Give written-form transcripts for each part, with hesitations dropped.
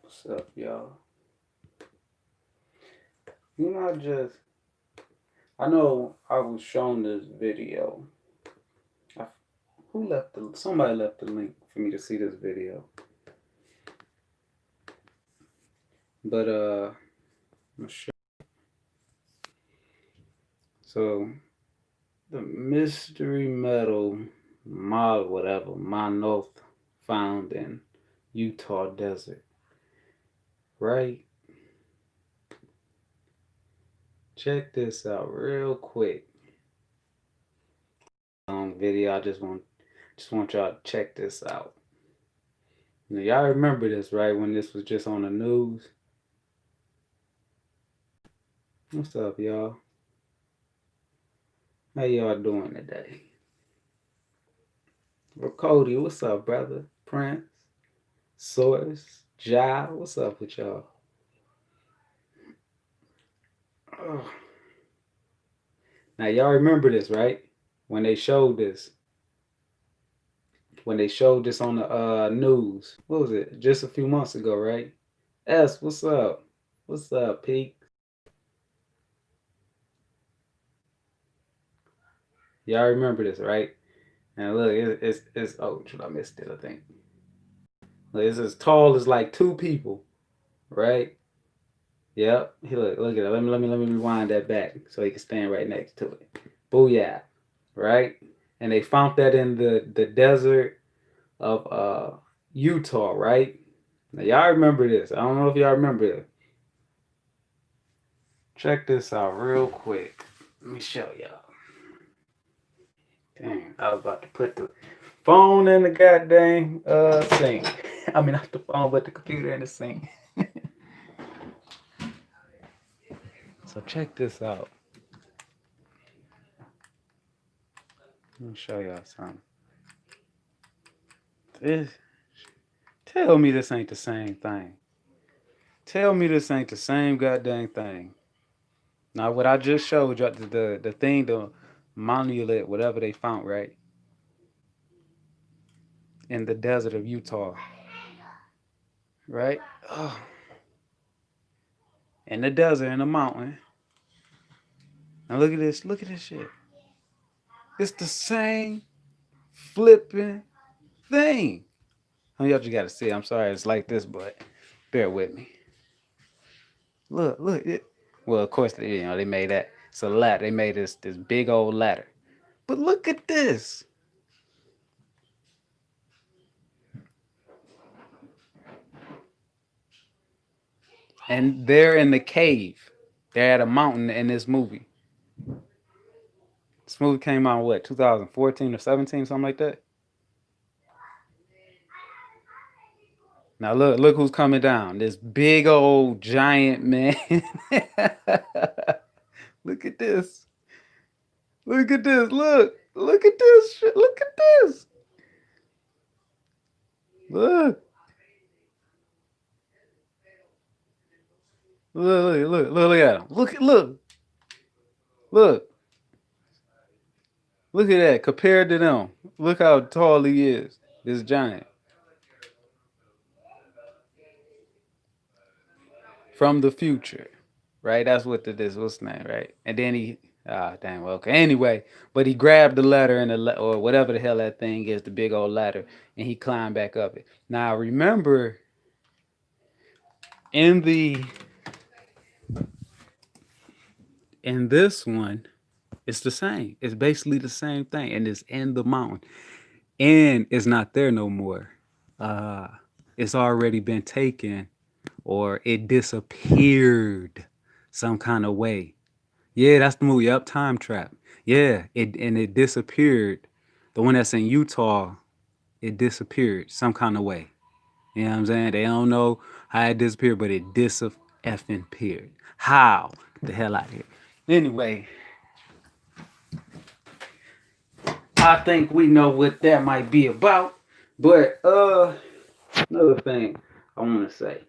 What's up, y'all? I know I was shown this video. I, somebody left the link for me to see this video. But, I'm sure. So, the mystery metal, monolith found in Utah desert, right? Check this out real quick. Video. I just want y'all to check this out. Now, y'all remember this, right? When this was just on the news. What's up, y'all? How y'all doing today? Well, Cody, what's up, brother? Prince, Source, Ja, what's up with y'all? Oh. Now y'all remember this, right? When they showed this, on the news, what was it? Just a few months ago, right? S, what's up? What's up, Pete? Y'all remember this, right? And look, it's oh, I missed it, I think. Look, it's as tall as like two people, right? Yep. He look at it. Let me rewind that back so he can stand right next to it. Booyah. Right? And they found that in the desert of Utah, right? Now y'all remember this. I don't know if y'all remember it. Check this out real quick. Let me show y'all. Dang, I was about to put the phone in the goddamn sink. I mean not the phone, but the computer in the sink. So check this out. Let me show y'all something. This, tell me this ain't the same thing. Tell me this ain't the same goddamn thing. Now, what I just showed you, the thing, the monolith, whatever they found, right, in the desert of Utah, right? Oh, in the desert, in the mountain. Now look at this. Look at this shit. It's the same flipping thing. Oh, y'all just gotta see. I'm sorry, it's like this, but bear with me. Look. Well, of course, they made that. It's a ladder. They made this big old ladder. But look at this. And they're in the cave. They're at a mountain in this movie. This movie came out what, 2014 or 17, something like that. Now look who's coming down. This big old giant man. Look at this. Look at this. Look at this shit. Look at this. Look. Look at him. Look. Look at that. Compared to them. Look how tall he is. This giant. From the future. Right? That's what this what's the name, right? And then dang, well, okay. Anyway, but he grabbed the ladder or whatever the hell that thing is, the big old ladder, and he climbed back up it. Now remember, in this one, it's the same. It's basically the same thing, and it's in the mountain, and it's not there no more. It's already been taken, or it disappeared some kind of way. Yeah, that's the movie. Up, Time Trap. Yeah, it disappeared. The one that's in Utah, it disappeared some kind of way. You know what I'm saying? They don't know how it disappeared, but it disappeared. How? The hell out of here. Anyway, I think we know what that might be about. But another thing I want to say.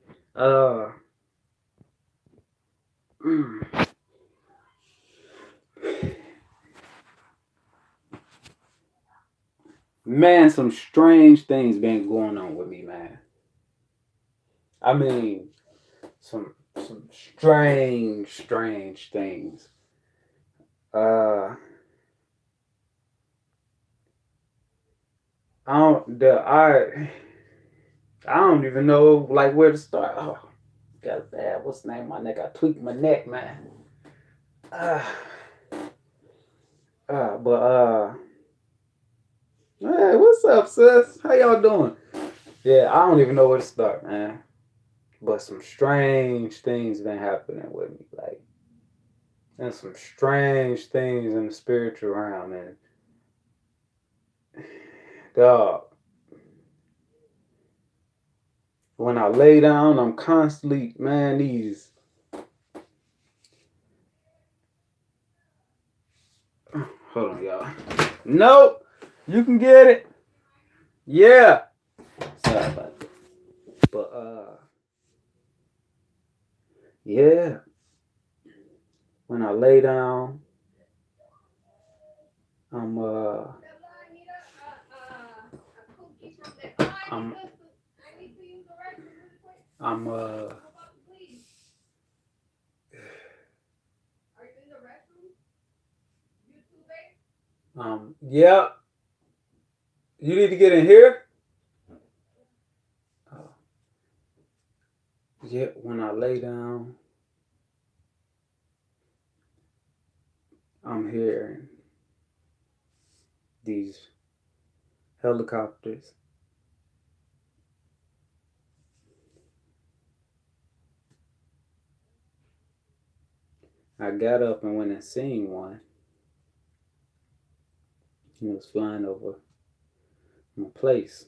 Man, some strange things been going on with me, man. I mean, some strange things. Uh, I don't the I don't even know like where to start. Oh, god damn, what's the name of my neck? I tweaked my neck, man. Uh, but hey, what's up, sis? How y'all doing? Yeah, I don't even know where to start, man. But some strange things been happening with me, like, and some strange things in the spiritual realm, and dog. When I lay down, I'm constantly, man, these. Hold on, y'all. Nope, you can get it. Yeah. Sorry about that. But yeah. When I lay down, I'm I'm I'm yeah. You need to get in here. Uh, yeah. When I lay down, I'm hearing these helicopters. I got up and went and seen one. He was flying over my place,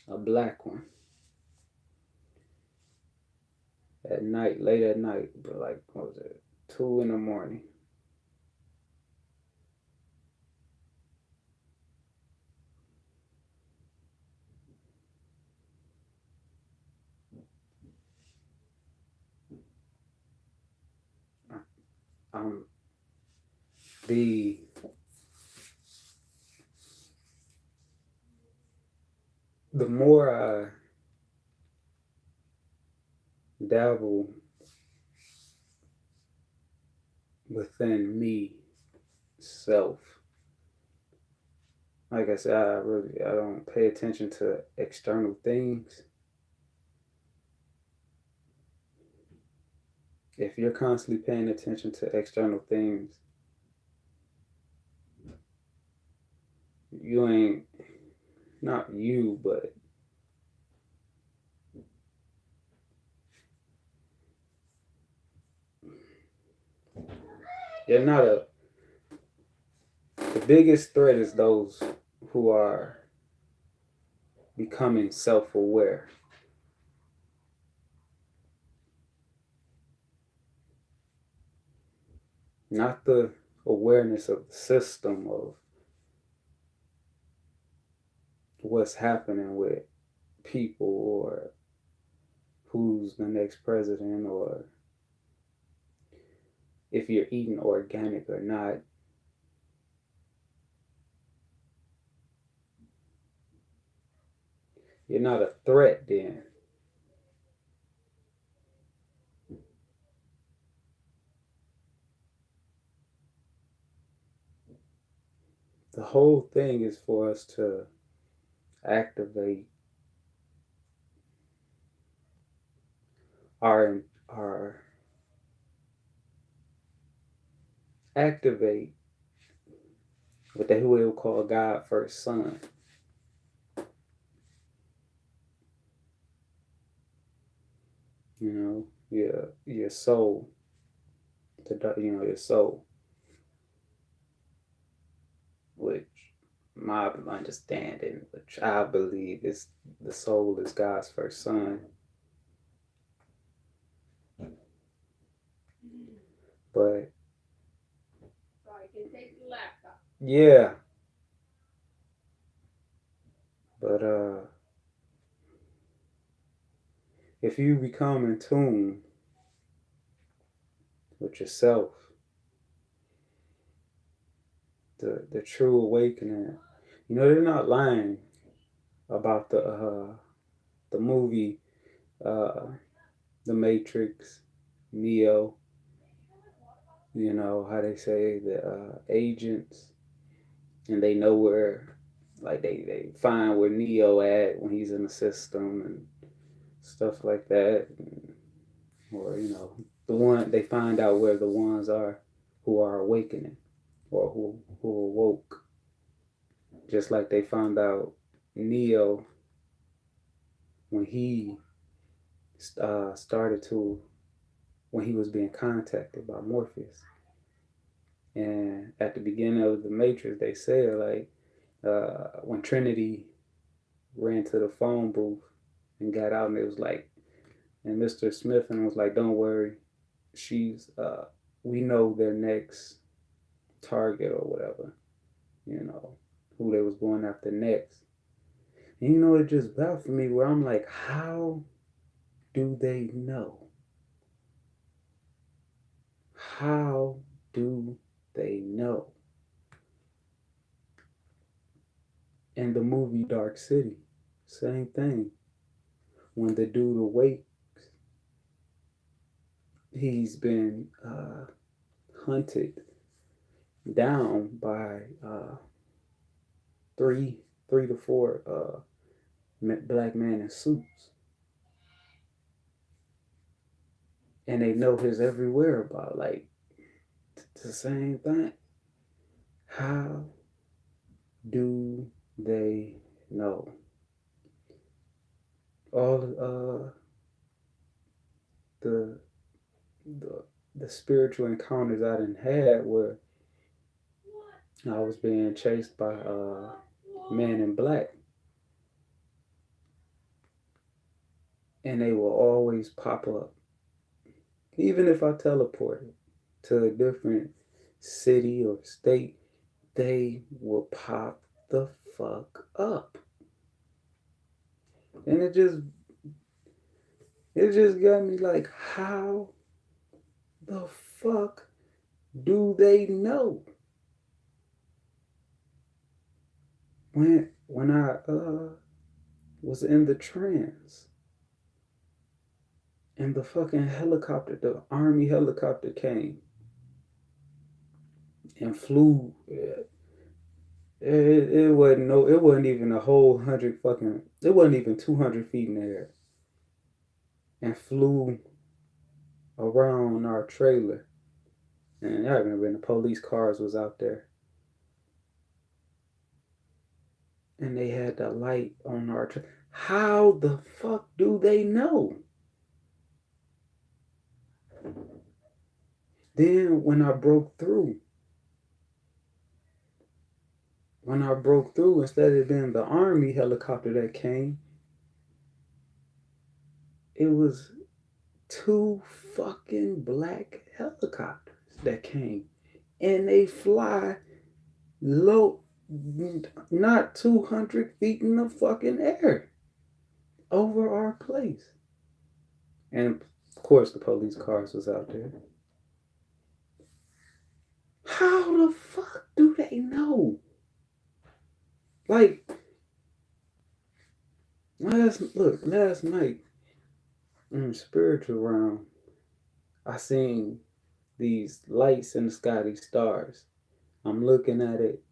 a black one, at night, late at night, but like, what was it, 2 in the morning. Um, the the more I dabble within me, self, like I said, I don't pay attention to external things. If you're constantly paying attention to external things, you ain't, not you, but you're not a. The biggest threat is those who are becoming self-aware, not the awareness of the system of what's happening with people or who's the next president or if you're eating organic or not. You're not a threat then. The whole thing is for us to activate our activate what they will call God first son. You know, your soul, your soul, which my understanding, which I believe is the soul is God's first son. But yeah, but if you become in tune with yourself, the true awakening, they're not lying about the movie uh, the Matrix, Neo, how they say the agents, and they know where, like they find where Neo at when he's in the system and stuff like that, or the one they find out where the ones are who are awakening or who awoke, just like they found out Neo when he started to when he was being contacted by Morpheus. And at the beginning of the Matrix, they said like when Trinity ran to the phone booth and got out, and it was like, and Mr. Smith and was like, "Don't worry, she's we know their next target or whatever, you know, who they was going after next." And it just baffled me where I'm like, how do they know? How do they know? In the movie Dark City, same thing. When the dude awakes, he's been hunted down by three to four black men in suits, and they know his every whereabout. Like the same thing. How do they know? All the the the spiritual encounters I done had where I was being chased by men in black, and they will always pop up. Even if I teleported to a different city or state, they will pop the fuck up. And it just got me like, how the fuck do they know? When I was in the trance and the fucking helicopter, the army helicopter came and flew. It wasn't even a whole hundred fucking. It wasn't even 200 feet in the air, and flew around our trailer. And I remember the police cars was out there, and they had the light on our trailer. How the fuck do they know? Then when I broke through, instead of being the army helicopter that came, it was two fucking black helicopters that came, and they fly low, not 200 feet in the fucking air over our place. And of course the police cars was out there. How the fuck do they know? Like last night in the spiritual realm, I seen these lights in the sky, these stars. I'm looking at it,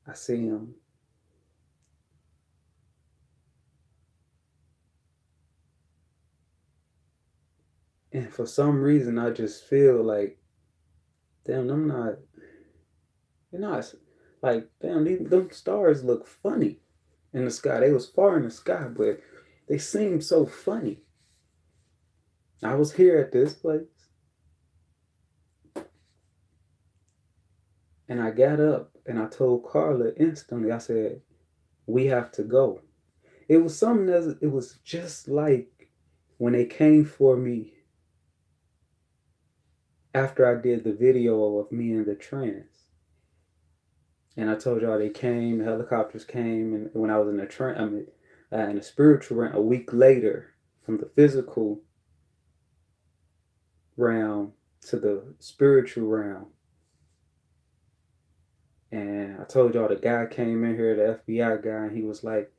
I see them. And for some reason, I just feel like, damn, they're not, like, damn, them stars look funny in the sky. They was far in the sky, but they seem so funny. I was here at this place, and I got up and I told Carla instantly, I said, we have to go. It was something that it was just like when they came for me after I did the video of me in the trance. And I told y'all they came, the helicopters came, and when I was in the trance, in the spiritual realm, a week later, from the physical realm to the spiritual realm. And I told y'all the guy came in here, the FBI guy, and he was like,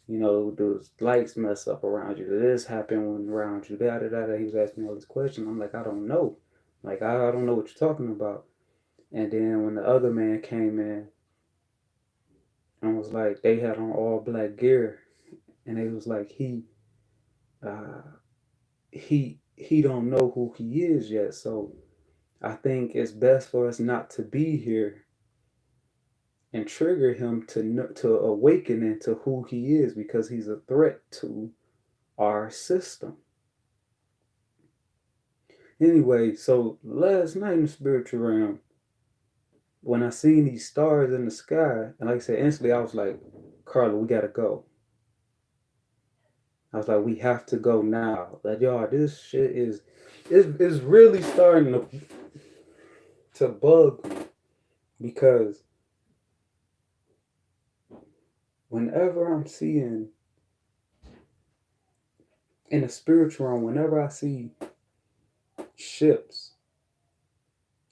You know, do lights mess up around you? Did this happen when around you? Da da da da. He was asking me all these questions. I'm like, I don't know. Like, I don't know what you're talking about. And then when the other man came in and was like, they had on all black gear, and they was like, uh, he don't know who he is yet. So I think it's best for us not to be here and trigger him to awaken into who he is, because he's a threat to our system. Anyway, so last night in the spiritual realm, when I seen these stars in the sky, and like I said, instantly I was like, Carla, we gotta go. I was like, we have to go now. Like, y'all, this shit is really starting to bug me, because whenever I'm seeing in the spiritual realm, whenever I see ships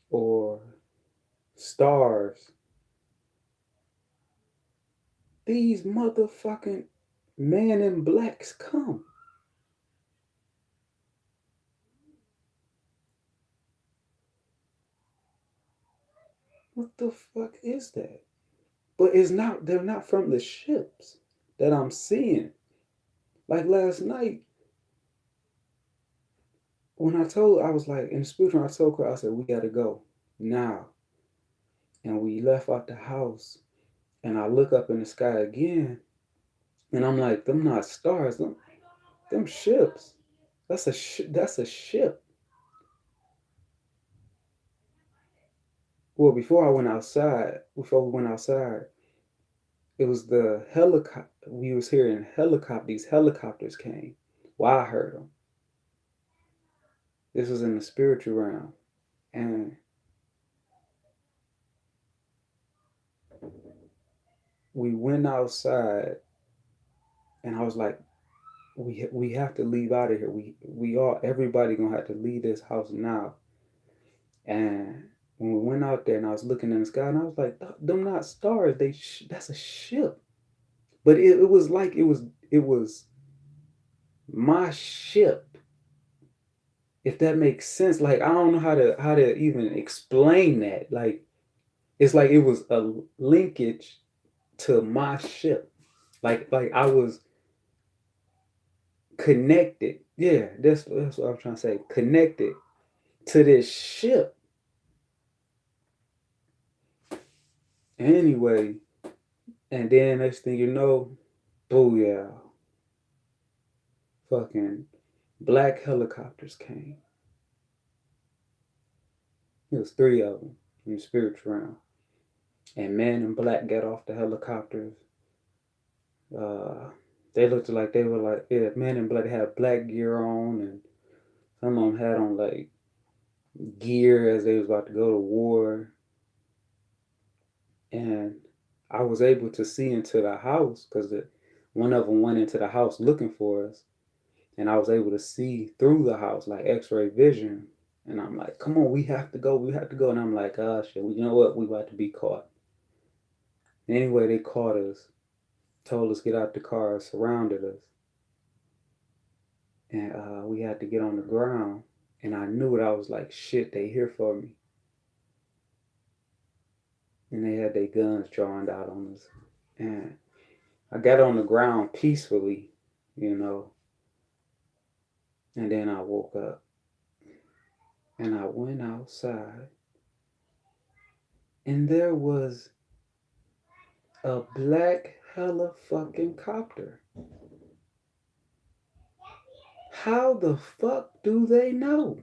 or stars, these motherfucking man in blacks come. What the fuck is that? But they're not from the ships that I'm seeing. Like last night, I was like, in the spiritual, I told her, I said, we gotta go now. And we left out the house, and I look up in the sky again, and I'm like, them not stars, them ships. That's a ship. Well, before we went outside, it was the helicopter. We was hearing helicopter. These helicopters came. Well, I heard them. This was in the spiritual realm, and we went outside, and I was like, we have to leave out of here. We all everybody gonna have to leave this house now. And when we went out there, and I was looking in the sky, and I was like, them not stars. That's a ship. But it was like it was my ship, if that makes sense. Like, I don't know how to even explain that. Like, it's like it was a linkage to my ship. Like I was connected. Yeah, that's what I'm trying to say. Connected to this ship. Anyway, and then next thing you know, booyah, fucking black helicopters came. It was three of them in the spiritual realm. And man in black got off the helicopters. Uh, they looked like they were like, yeah, man in black had black gear on, and some of them had on like gear as they was about to go to war. And I was able to see into the house, because one of them went into the house looking for us, and I was able to see through the house like X-ray vision. And I'm like, come on, we have to go, we have to go. And I'm like, oh shit, you know what? We about to be caught. Anyway, they caught us, told us get out the car, surrounded us, and we had to get on the ground. And I knew it. I was like, shit, they here for me. And they had their guns drawn out on us. And I got on the ground peacefully, you know. And then I woke up, and I went outside, and there was a black hella fucking copter. How the fuck do they know?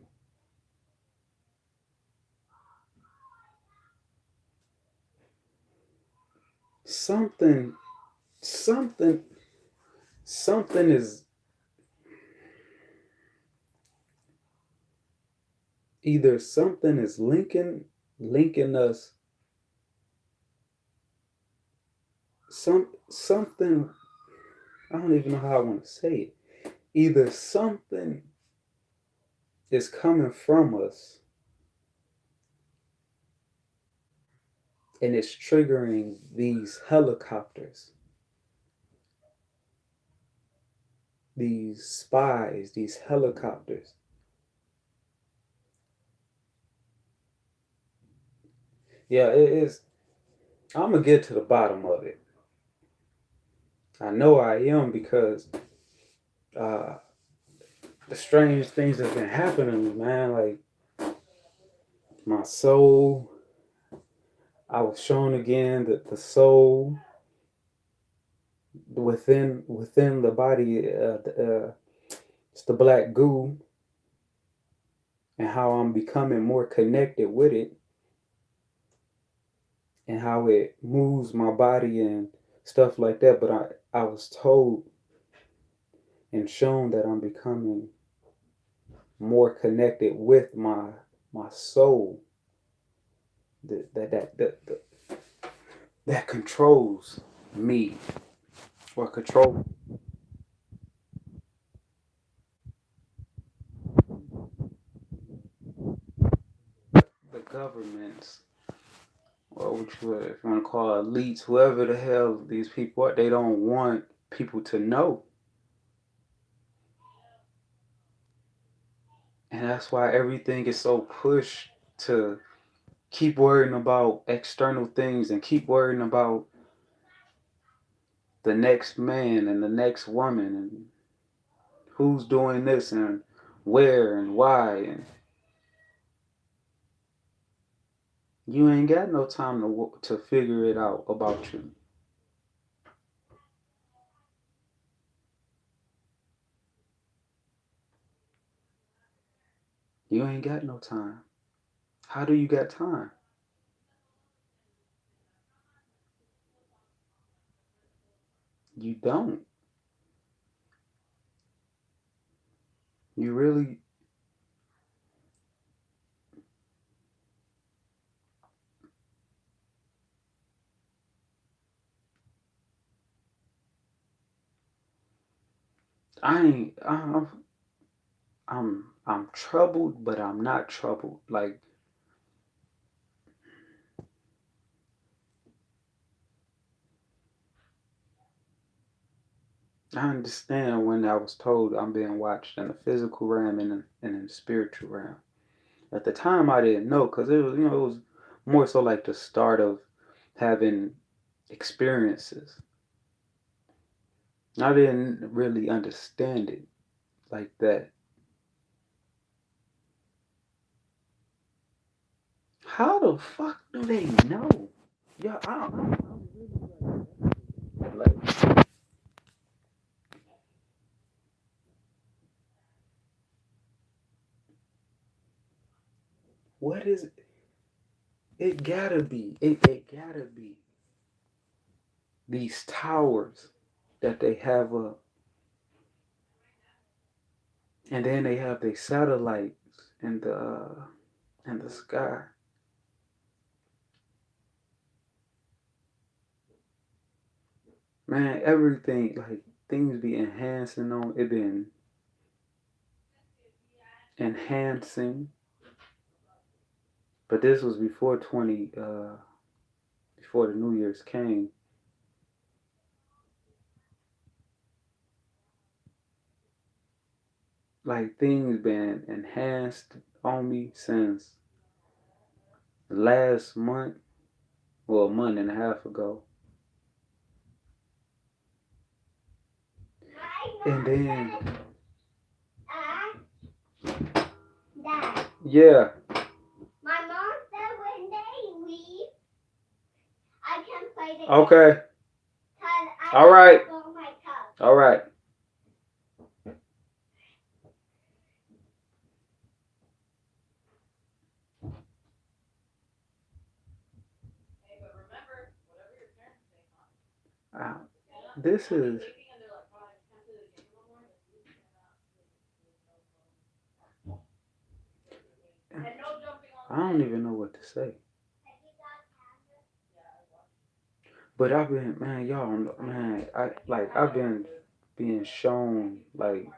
Something, something, something is either something is linking us, something. I don't even know how I want to say it. Either something is coming from us, and it's triggering these helicopters. these spies, these helicopters. Yeah, it is. I'm gonna get to the bottom of it. I know I am because uh, the strange things that's been happening to me, man. Like my soul, I was shown again that the soul within the body, it's the black goo, and how I'm becoming more connected with it, and how it moves my body and stuff like that. But I was told and shown that I'm becoming more connected with my soul that that controls me or control the governments or which if you want to call elites, whoever the hell these people are, they don't want people to know. And that's why everything is so pushed to keep worrying about external things and keep worrying about the next man and the next woman and who's doing this and where and why. And you ain't got no time to figure it out about you. You ain't got no time. How do you got time? You don't. You really. I ain't. I'm troubled, but I'm not troubled. Like I understand when I was told I'm being watched in the physical realm and in the spiritual realm. At the time, I didn't know because it was it was more so like the start of having experiences. I didn't really understand it like that. How the fuck do they know? Yeah, I'm like, what is it? It gotta be. It gotta be these towers that they have up, and then they have their satellites in the sky. Man, everything like things be enhancing on it been enhancing, but this was before 20 before the New Year's came. Like things been enhanced on me since last month, well, a month and a half ago. And then, yeah. My mom said when they leave, I can play the game. Okay. All right. All right. Uh, this is. I don't even know what to say. But I've been, man, y'all, man, I've been being shown, like,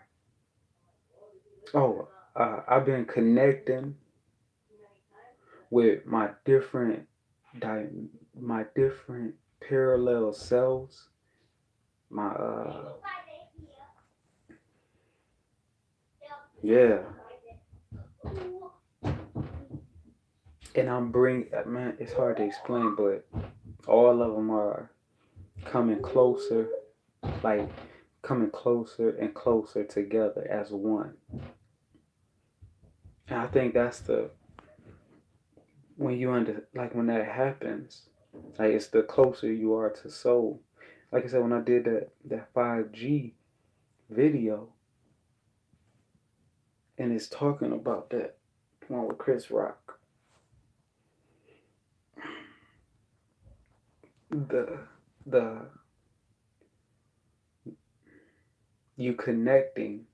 oh, I've been connecting with di- my different parallel selves, my Yeah. And I'm bringing, man, it's hard to explain, but all of them are coming closer, like coming closer and closer together as one. And I think that's the, when you like when that happens, like it's the closer you are to soul. Like I said, when I did that 5G video, and it's talking about that one with Chris Rock, the the you connecting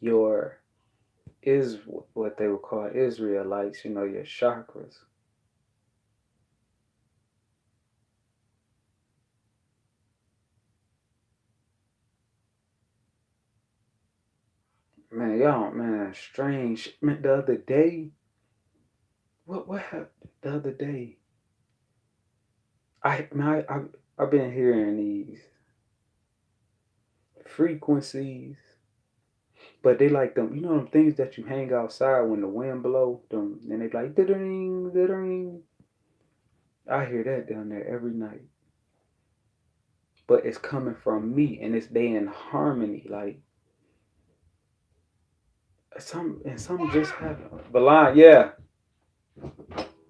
your is what they would call Israelites, your chakras. Man, y'all, man, strange. Man, the other day, what happened the other day? I've been hearing these frequencies, but they like them. You know them things that you hang outside when the wind blow them, and they like dithering, dithering. I hear that down there every night, but it's coming from me, and they in harmony. Like something just happened. Balon, yeah.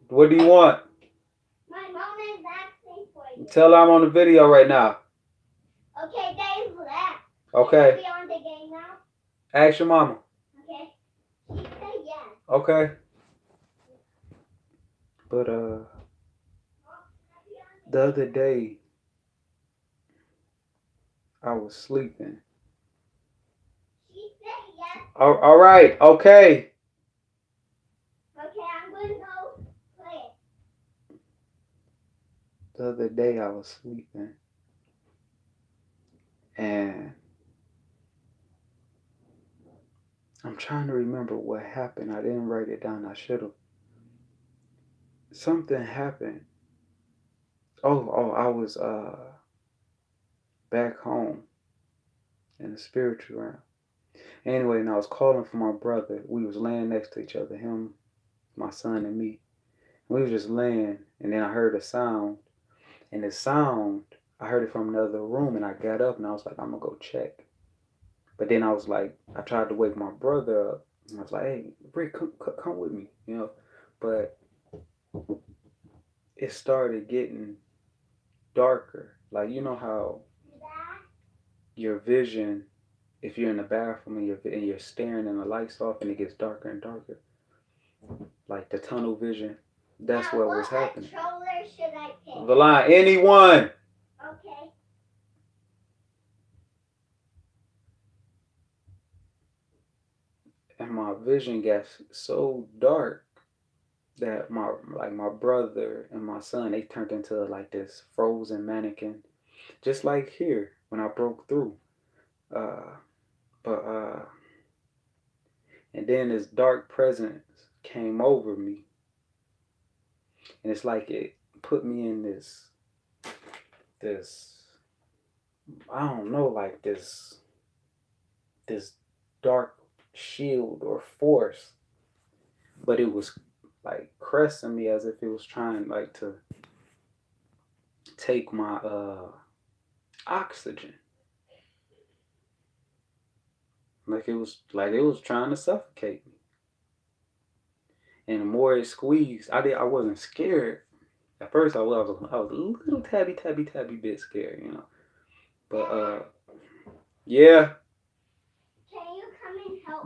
What do you want? My mom is asking for you. Tell her I'm on the video right now. Okay, Dave left. Okay. Are we on the game now? Ask your mama. Okay. She said yes. Okay. But the other day I was sleeping. She said yes. All right. Okay. Okay, I'm gonna go play. The other day I was sleeping and I'm trying to remember what happened. I didn't write it down. I should have. Something happened. Oh, I was back home in the spiritual realm. Anyway, and I was calling for my brother. We was laying next to each other, him, my son, and me. We was just laying, and then I heard a sound, and the sound I heard it from another room, and I got up and I was like, I'm gonna go check. But then I was like, I tried to wake my brother up, and I was like, hey, Rick, come with me, But it started getting darker. Like how your vision, if you're in the bathroom and you're staring and the lights off and it gets darker and darker, like the tunnel vision, that's what was happening. What controller should I pick? The line, anyone. Okay. And my vision got so dark that my brother and my son, they turned into like this frozen mannequin, just like here when I broke through. Uh, but and then this dark presence came over me, and it's like it put me in this I don't know, like this dark shield or force, but it was like caressing me as if it was trying like to take my oxygen. Like it was trying to suffocate me. And the more it squeezed, I wasn't scared. At first I was a little tabby bit scared. But yeah. Can you come and help?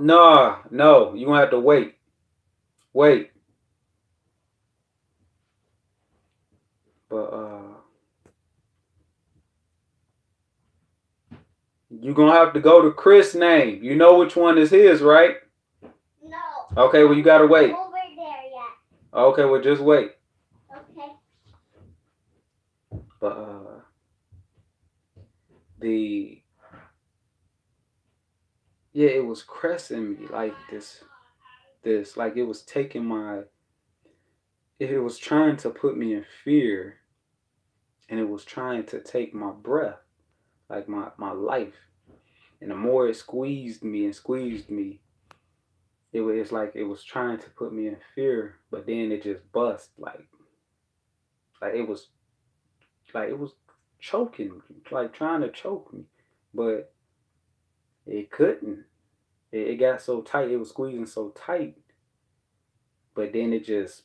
No, you gonna have to wait. Wait. But you gonna have to go to Chris' name. You know which one is his, right? No. Okay, well you gotta wait. Over there yet. Okay, well just wait. Okay. But it was caressing me like this like it was taking it was trying to put me in fear, and it was trying to take my breath, like my life. And the more it squeezed me and squeezed me, it's like it was trying to put me in fear, but then it just bust like it was like it was choking, like trying to choke me, but it couldn't. It got so tight. It was squeezing so tight, but then it just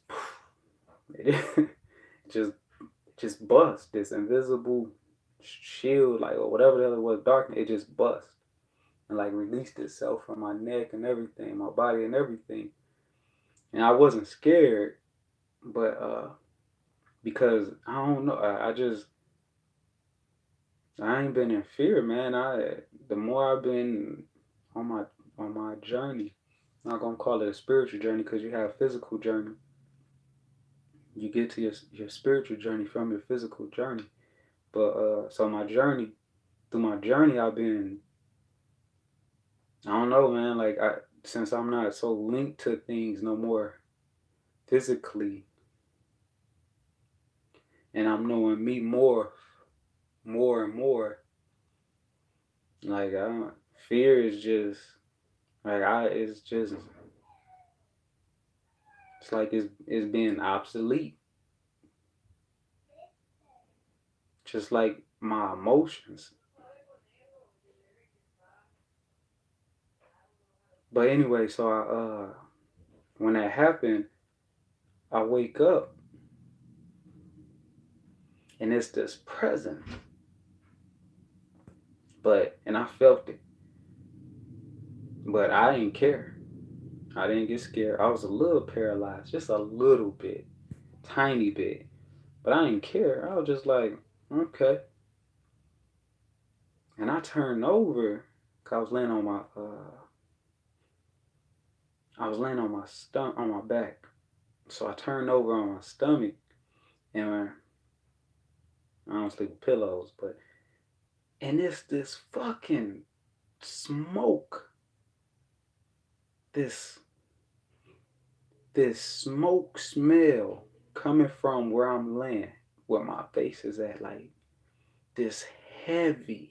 it just just bust. This invisible shield, like or whatever the hell it was, darkness. It just bust and like released itself from my neck and everything, my body and everything. And I wasn't scared, but because I don't know, I ain't been in fear, man. The more I've been on my journey, I'm not gonna call it a spiritual journey because you have a physical journey. You get to your spiritual journey from your physical journey. But so through my journey, I've been, I don't know, man. Like since I'm not so linked to things no more physically, and I'm knowing me more and more. Like I don't, fear is just it's just it's like it's being obsolete, just like my emotions. But anyway, so when that happened, I wake up and it's this present, and I felt it, but I didn't care. I didn't get scared. I was a little paralyzed, just a little bit, tiny bit, but I didn't care. I was just like, okay. And I turned over, cause I was laying on my on my back. So I turned over on my stomach, and I don't sleep with pillows, but and it's this fucking smoke, this this smoke smell coming from where I'm laying, where my face is at, like this heavy,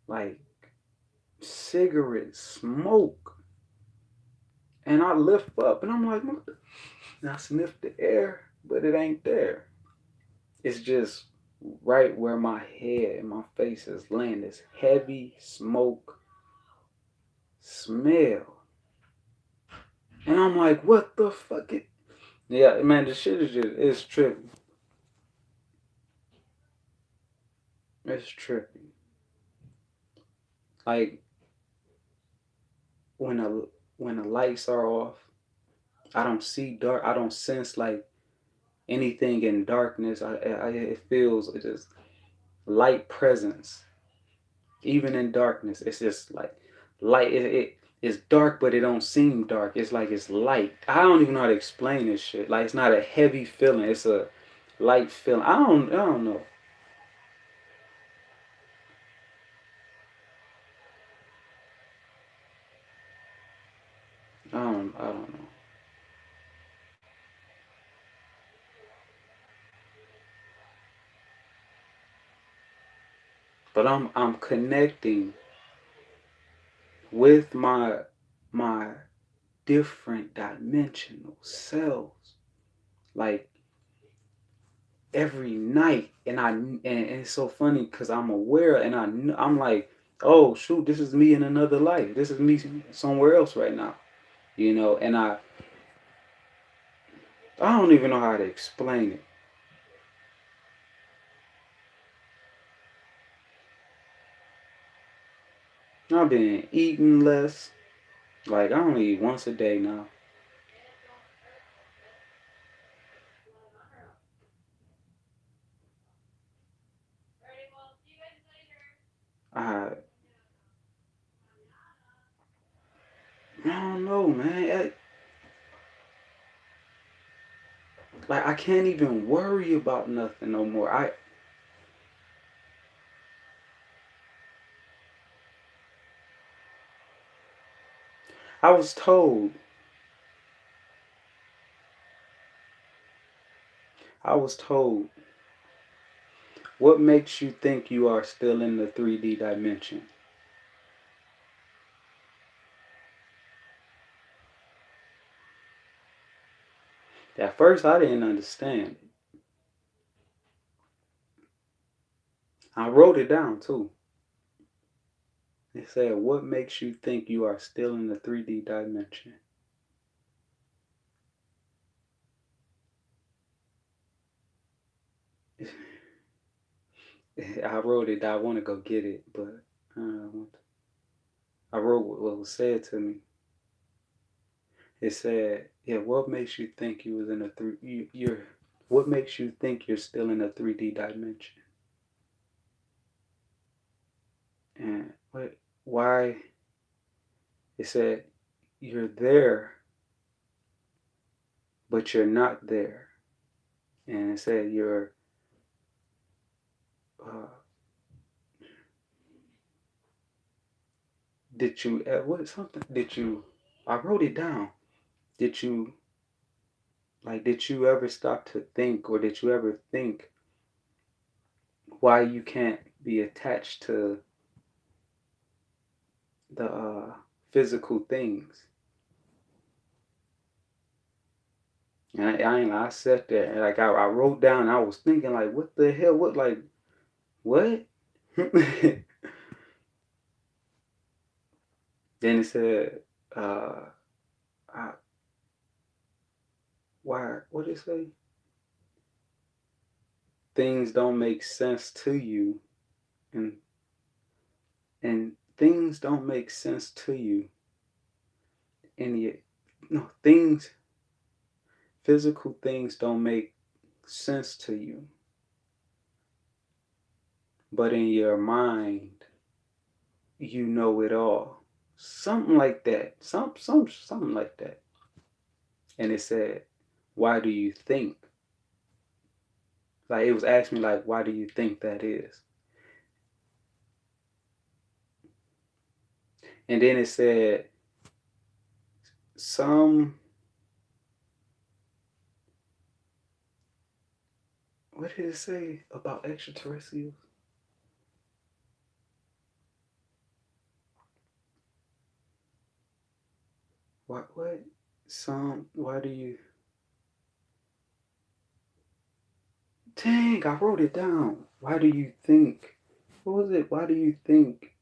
like cigarette smoke. And I lift up and I'm like, and I sniff the air, but it ain't there. It's just right where my head and my face is laying, this heavy smoke smell. And I'm like, what the fuck? Yeah, man, this shit is just, it's trippy. It's trippy. Like, when the lights are off, I don't see dark. I don't sense like anything in darkness. It feels it just light presence. Even in darkness, it's just like light. It's dark, but it don't seem dark. It's like it's light. I don't even know how to explain this shit. Like it's not a heavy feeling. It's a light feeling. I don't know. I don't know. But I'm connecting with my different dimensional selves. Like every night, and it's so funny because I'm aware, and I'm like, oh shoot, this is me in another life. This is me somewhere else right now, And I don't even know how to explain it. I've been eating less. Like I only eat once a day now. I I don't know, man. Like I can't even worry about nothing no more. I was told I was told What makes you think you are still in the 3D dimension? At first, I didn't understand it. I wrote it down too. It said, what makes you think you are still in the 3D dimension? I wrote it. I want to go get it, but I wrote what was said to me. It said, "Yeah, what makes you think you was in a you're what makes you think you're still in a 3D dimension?" And what? Why? It said, "You're there, but you're not there." And it said, "You're uh, did you what something did you?" I wrote it down. Did you did you ever stop to think, or did you ever think why you can't be attached to the physical things? And I sat there and I wrote down. I was thinking like, what the hell? What? Then it said, uh, I, why? What did it say? Things don't make sense to you, and things don't make sense to you, and yet no things, physical things don't make sense to you, but in your mind, you know it all. Something like that. Something like that. And it said, why do you think? Like it was asking me like, why do you think that is? And then it said some what did it say about extraterrestrials? What? Some why do you dang, I wrote it down. Why do you think what was it? Why do you think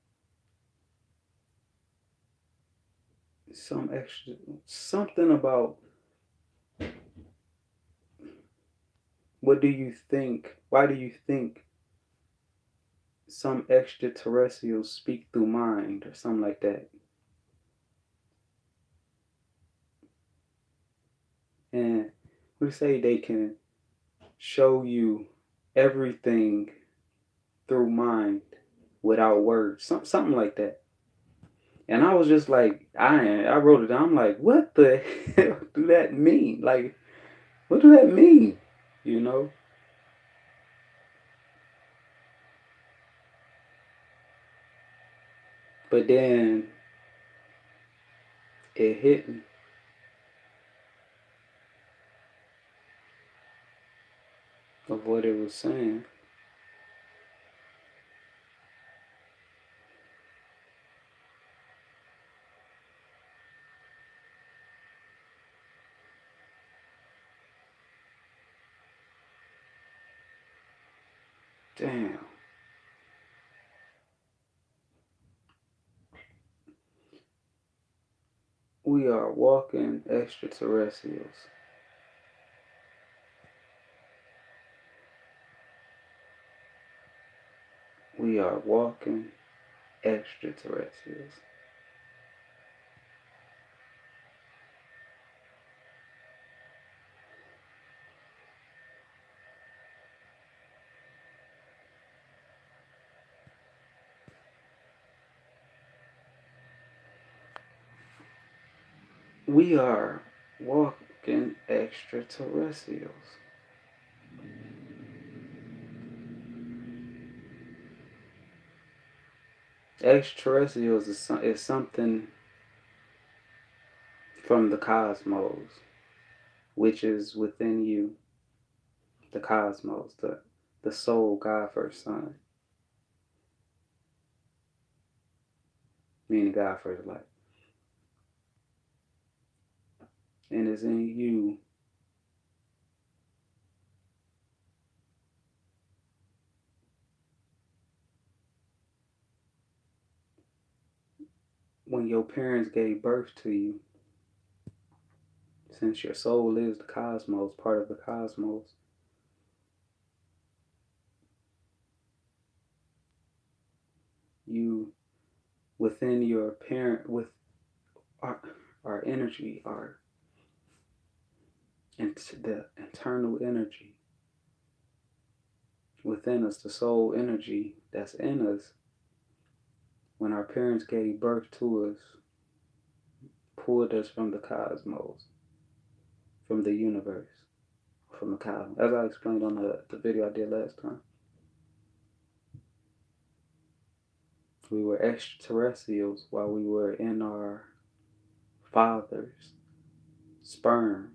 some extra something about what do you think? Why do you think some extraterrestrials speak through mind or something like that? And we say they can show you everything through mind without words, something like that. And I was just like, I wrote it down. I'm like, what the hell do that mean? Like, what do that mean? You know? But then it hit me of what it was saying. Damn. We are walking extraterrestrials. We are walking extraterrestrials. We are walking extraterrestrials. Extraterrestrials is something from the cosmos, which is within you. The cosmos, the the soul, God first son, meaning God first life. And it's in you when your parents gave birth to you. Since your soul is the cosmos, part of the cosmos, you within your parent, with our energy, the internal energy within us, the soul energy that's in us, when our parents gave birth to us, pulled us from the cosmos, from the universe, from the cosmos, as I explained on the video I did last time. We were extraterrestrials while we were in our father's sperm,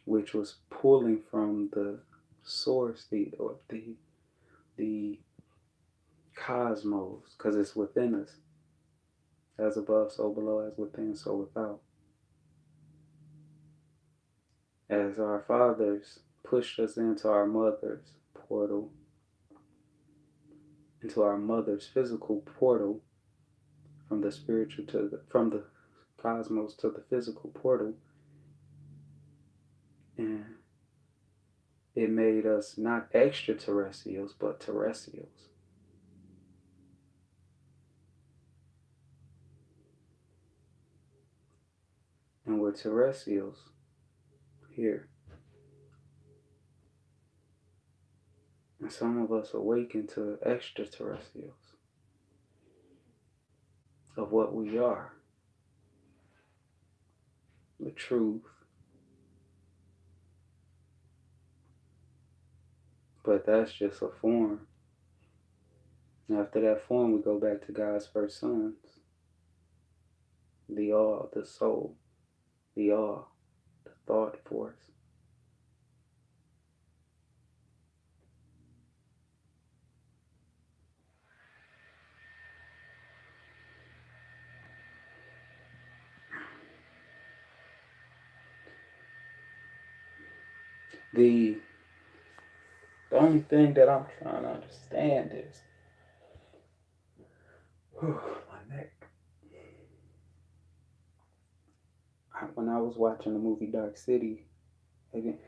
which was pulling from the source, the cosmos, because it's within us. As above, so below, as within, so without. As our fathers pushed us into our mother's portal, into our mother's physical portal, from the spiritual from the cosmos to the physical portal, and it made us not extraterrestrials, but terrestrials. And we're terrestrials here. And some of us awaken to extraterrestrials of what we are. The truth. But that's just a form. And after that form, we go back to God's first sons. The all, the soul, the all, the thought force. The only thing that I'm trying to understand is my neck. When I was watching the movie Dark City, again,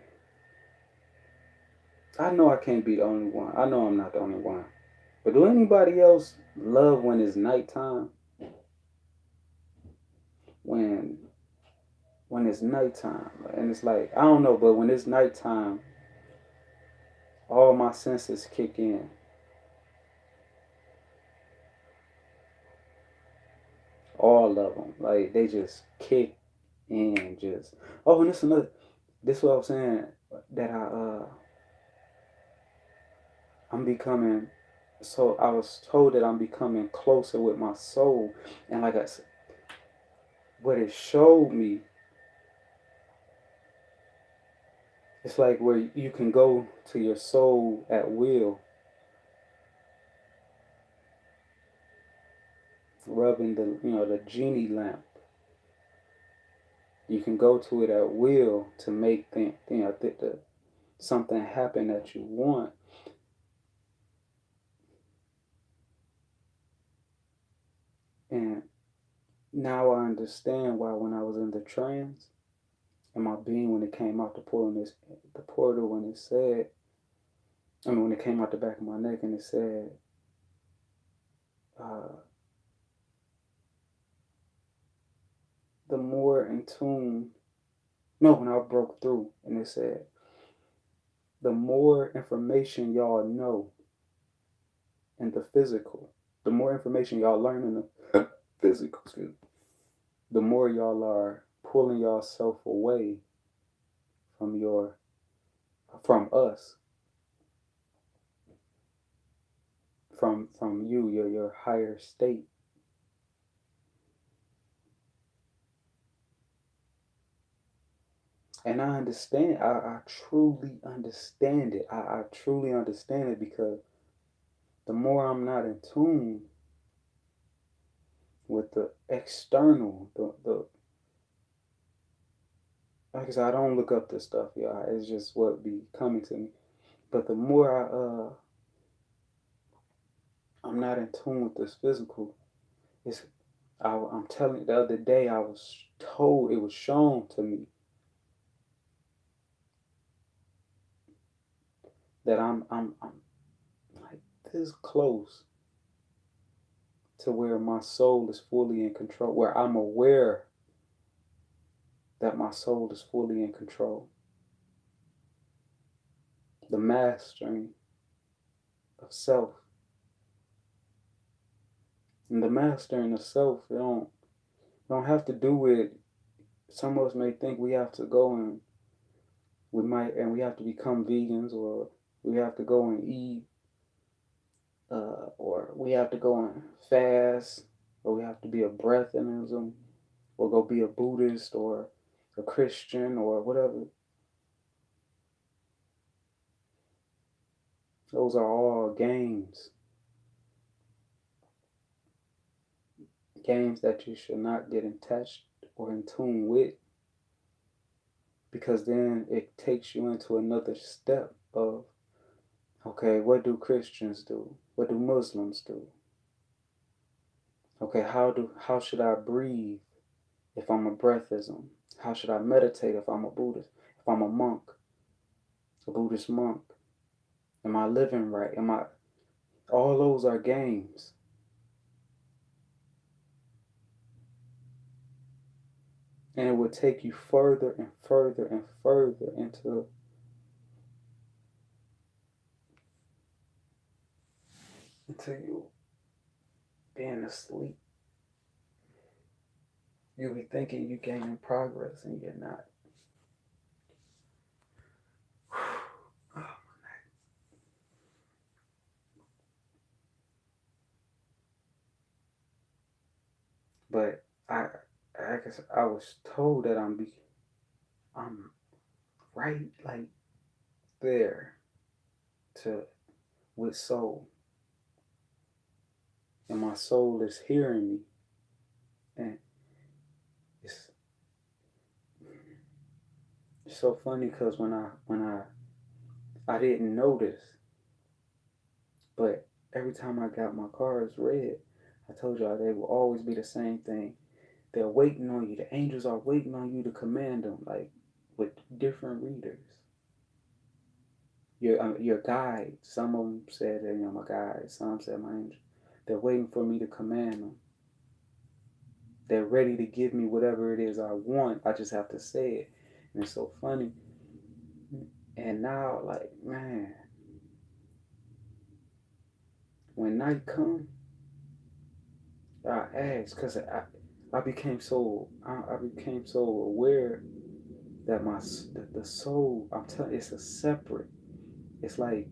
I know I can't be the only one. I know I'm not the only one. But do anybody else love when it's nighttime? When it's nighttime, and it's like, I don't know, but when it's nighttime, all my senses kick in. All of them, like they just kick in. Just and this another. This is what I was saying, that I'm becoming. So I was told that I'm becoming closer with my soul, and like I said, what it showed me, it's like where you can go to your soul at will, rubbing the genie lamp. You can go to it at will to make something happen that you want. And now I understand why when I was in the trance, and my being, when it came out the portal, when it said, when it came out the back of my neck and it said, the more in tune, when I broke through and it said, the more information y'all know in the physical, the more information y'all learn in the physical, the more y'all are pulling yourself away from us, from you, your higher state. And I understand, I truly understand it. I truly understand it because the more I'm not in tune with the external, the like I said, I don't look up this stuff, y'all. It's just what be coming to me. But the more I'm not in tune with this physical, it's I'm telling you, the other day I was told, it was shown to me that I'm like this close to where my soul is fully in control, where I'm aware that my soul is fully in control. The mastering of self. And the mastering of self, it don't have to do with, some of us may think we have to go and we have to become vegans, or we have to go and eat, or we have to go and fast, or we have to be a breathalism, or go be a Buddhist or a Christian or whatever. Those are all games. Games that you should not get attached or in tune with, because then it takes you into another step of, okay, what do Christians do? What do Muslims do? Okay, how should I breathe if I'm a breathism? How should I meditate if I'm a Buddhist? If I'm a monk, a Buddhist monk? Am I living right? All those are games. And it would take you further and further and further into you being asleep. You'll be thinking you're gaining progress and you're not. But I guess I was told that I'm right like there to with soul, and my soul is hearing me, and it's so funny because when I didn't notice, but every time I got my cards read, I told y'all they will always be the same thing. They're waiting on you. The angels are waiting on you to command them, like with different readers. Your guide. Some of them said that, my guide. Some said my angel. They're waiting for me to command them. They're ready to give me whatever it is I want. I just have to say it. And it's so funny. And now, like, man, when night comes, I ask, because I became so aware that the soul, I'm telling you, it's a separate. It's like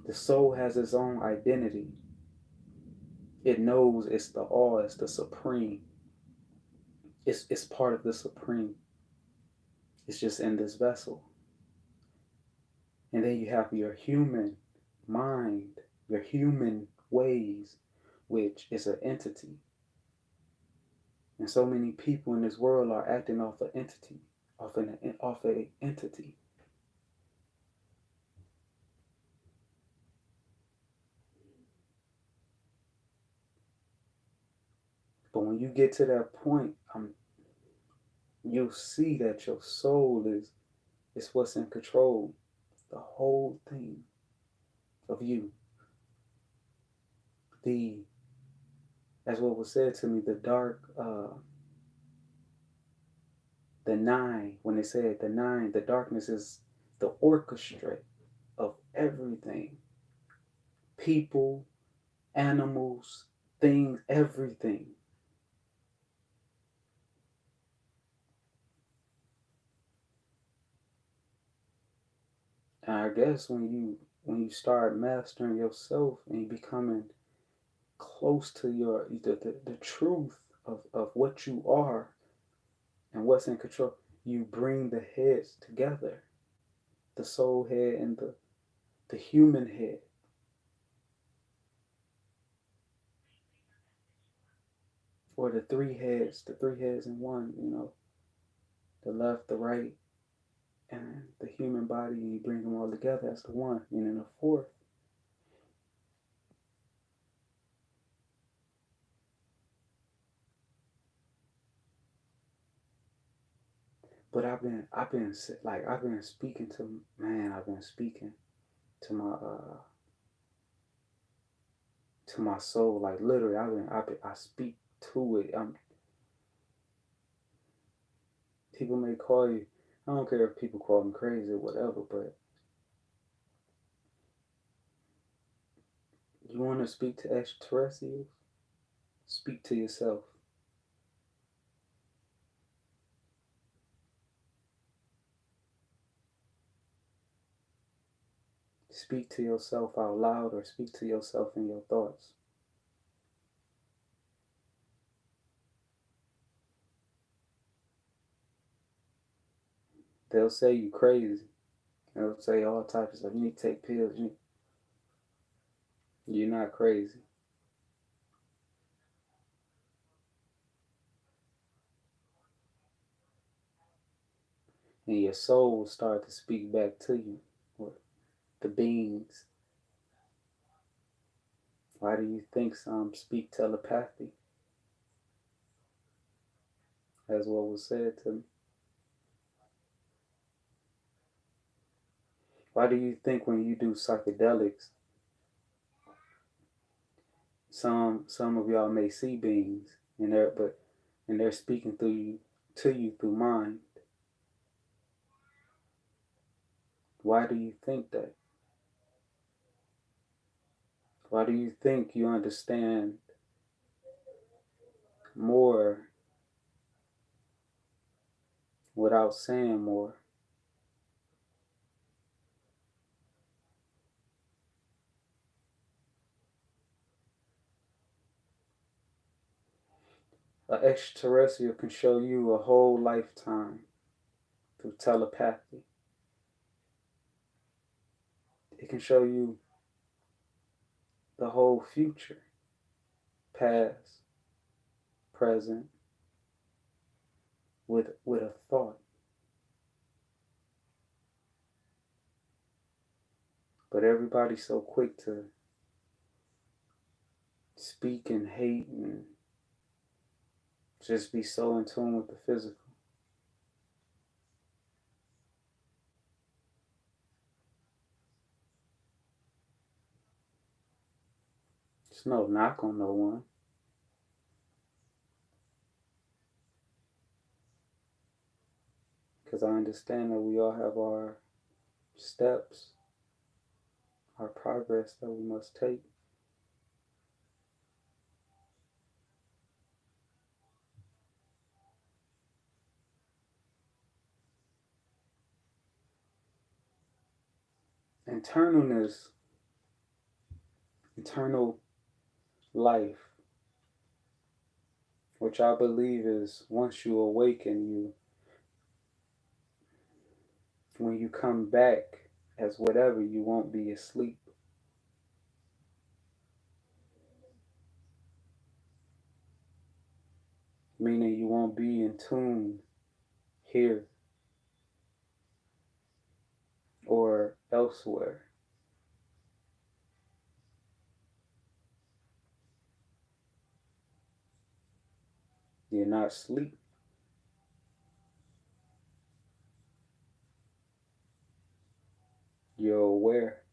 the soul has its own identity. It knows it's the all, it's the supreme. It's part of the supreme. It's just in this vessel. And then you have your human mind, your human ways, which is an entity. And so many people in this world are acting off an entity, off an entity. But when you get to that point, you'll see that your soul is what's in control. The whole thing of you. As what was said to me, the nine, when they said the nine, the darkness is the orchestra of everything. People, animals, things, everything. And I guess when you start mastering yourself and becoming close to the truth of what you are and what's in control, you bring the heads together, the soul head and the human head. Or the three heads in one, the left, the right, and the human body, and you bring them all together as the one. And then the fourth. But I've been speaking to, man, I've been speaking to my soul, like literally, I speak to it. People may call you, I don't care if people call me crazy or whatever, but you want to speak to extraterrestrials? Speak to yourself. Speak to yourself out loud or speak to yourself in your thoughts. They'll say you crazy. They'll say all types of stuff. You need to take pills. You're not crazy. And your soul will start to speak back to you. Or the beings. Why do you think some speak telepathy? As what was said to me. Why do you think when you do psychedelics, some of y'all may see beings and they're speaking through you to you through mind? Why do you think that? Why do you think you understand more without saying more? An extraterrestrial can show you a whole lifetime through telepathy. It can show you the whole future, past, present, with a thought. But everybody's so quick to speak and hate and just be so in tune with the physical. It's no knock on no one, because I understand that we all have our steps, our progress that we must take. Internalness, eternal life, which I believe is once you awaken, when you come back as whatever, you won't be asleep. Meaning you won't be in tune here or elsewhere. You're not asleep. You're aware.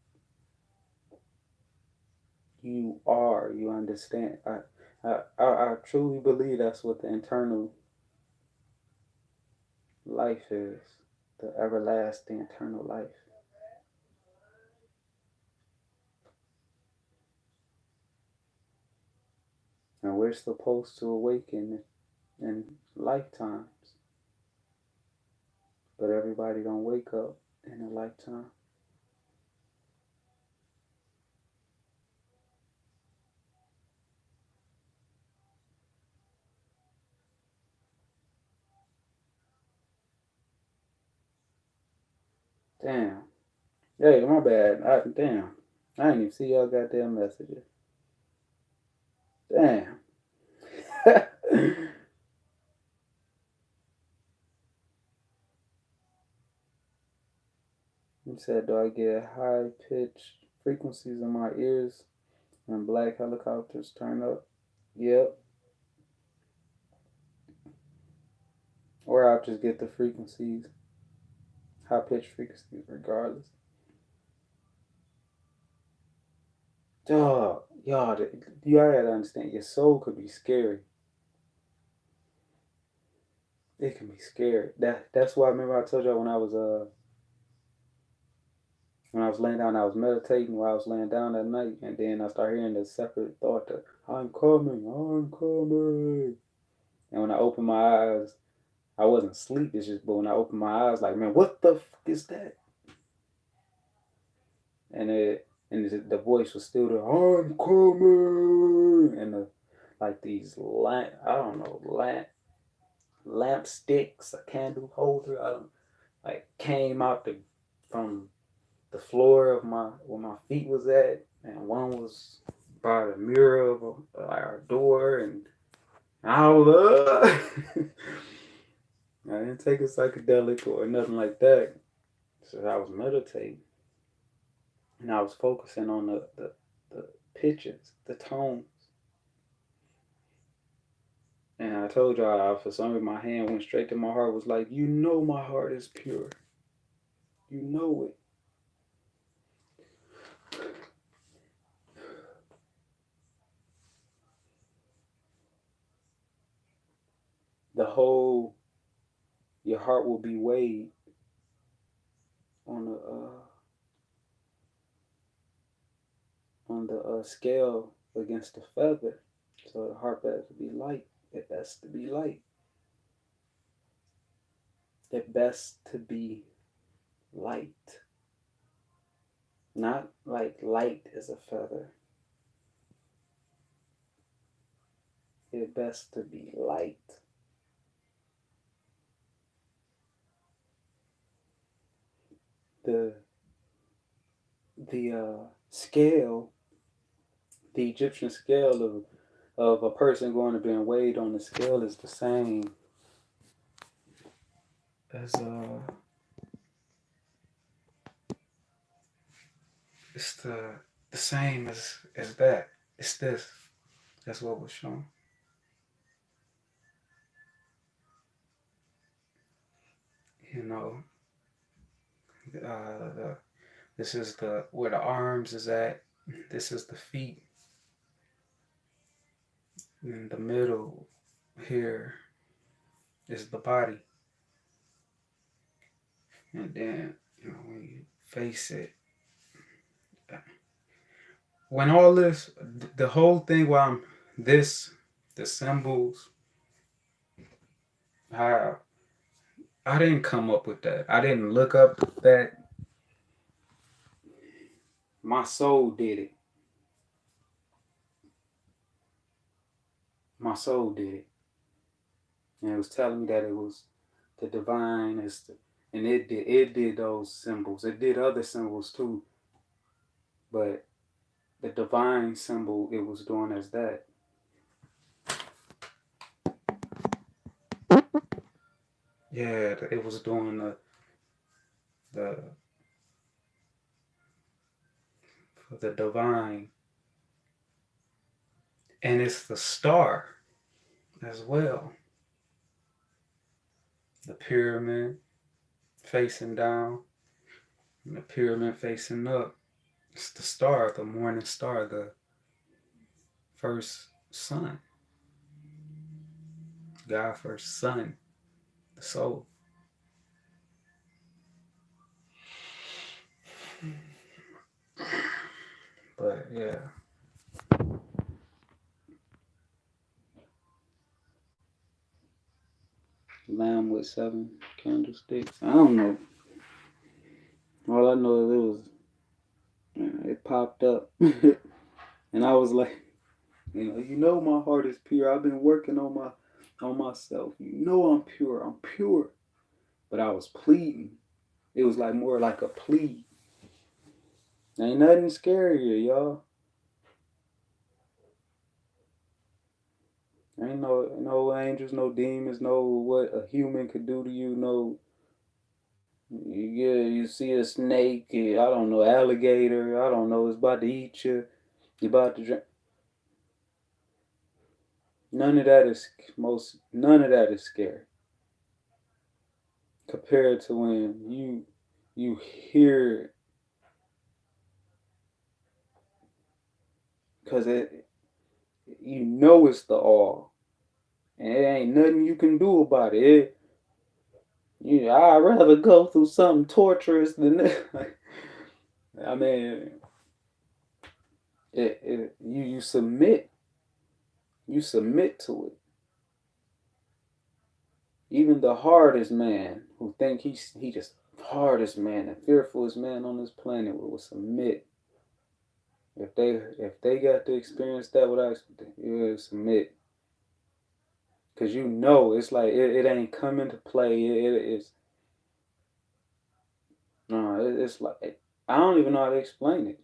You are. You understand. I truly believe that's what the internal life is. The everlasting eternal life. And we're supposed to awaken in lifetimes. But everybody don't wake up in a lifetime. Damn. Hey, my bad. Damn. I didn't even see y'all goddamn messages. Damn. You said, do I get high pitched frequencies in my ears when black helicopters turn up? Yep. Or I'll just get the frequencies, high pitched frequencies, regardless. Dog, y'all, you gotta understand, your soul could be scary. It can be scary. That's why I remember I told y'all when I was laying down, I was meditating while I was laying down that night, and then I started hearing this separate thought that I'm coming, I'm coming. And when I opened my eyes, I wasn't asleep. It's just, but when I opened my eyes, like, man, what the fuck is that? And the voice was still there. I'm coming, and like these I don't know, lamp sticks, a candle holder. I don't like came out from the floor of where my feet was at, and one was by the mirror of our door, and I was I didn't take a psychedelic or nothing like that. So I was meditating, and I was focusing on the pitches, the tones. And I told y'all, for some reason, my hand went straight to my heart. Was like, you know, my heart is pure. You know it. The whole, your heart will be weighed on the scale against the feather. So the heart has to be light. It has to be light. It best to be light. Not like light as a feather. It best to be light. The scale, the Egyptian scale of a person going to be weighed on the scale is the same as it's the same as that. It's this. That's what was shown. You know, this is the where the arms is at. This is the feet. In the middle here is the body. And then, you know, when you face it, when all this, the whole thing while the symbols, how I didn't come up with that. I didn't look up that. My soul did it. My soul did it. And it was telling me that it was the divine and it did those symbols. It did other symbols too. But the divine symbol it was doing as that. Yeah, it was doing the the divine. And it's the star as well. The pyramid facing down and the pyramid facing up. It's the star, the morning star, the first sun. God first sun, the soul. But yeah. Lamb with 7 candlesticks. I don't know. All I know is it popped up. And I was like, you know my heart is pure. I've been working on myself. You know I'm pure. I'm pure. But I was pleading. It was like more like a plea. Ain't nothing scarier, y'all. Ain't no angels, no demons, no what a human could do to you. No, you see a snake. I don't know, alligator. I don't know. It's about to eat you. You about to drink. None of that is None of that is scary compared to when you hear, because you know it's the all, and it ain't nothing you can do about it. I'd rather go through something torturous than this. I mean, you submit, to it. Even the hardest man who think he just hardest man and fearfulest man on this planet will submit. If they got to experience that without, you will submit. Cause it's like it ain't come into play. It's no, it's like I don't even know how to explain it.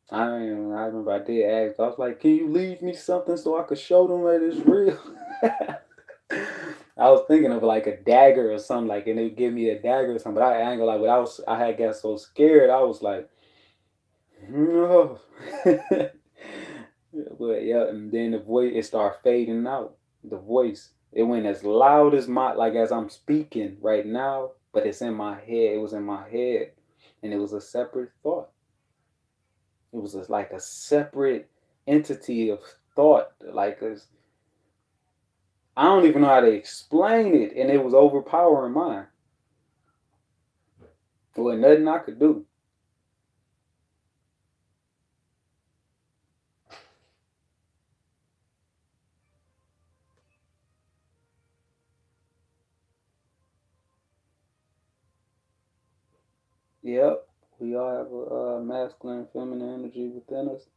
I remember I did ask. I was like, "Can you leave me something so I could show them that it's real?" I was thinking of like a dagger or something, like, and they give me a dagger or something. But I ain't gonna lie, but I had got so scared. I was like, no. But yeah, and then the voice it started fading out. The voice it went as loud as as I'm speaking right now, but it's in my head. It was in my head, and it was a separate thought. It was like a separate entity of thought. I don't even know how to explain it, and it was overpowering mine. There wasn't nothing I could do. Yep, we all have a masculine and feminine energy within us.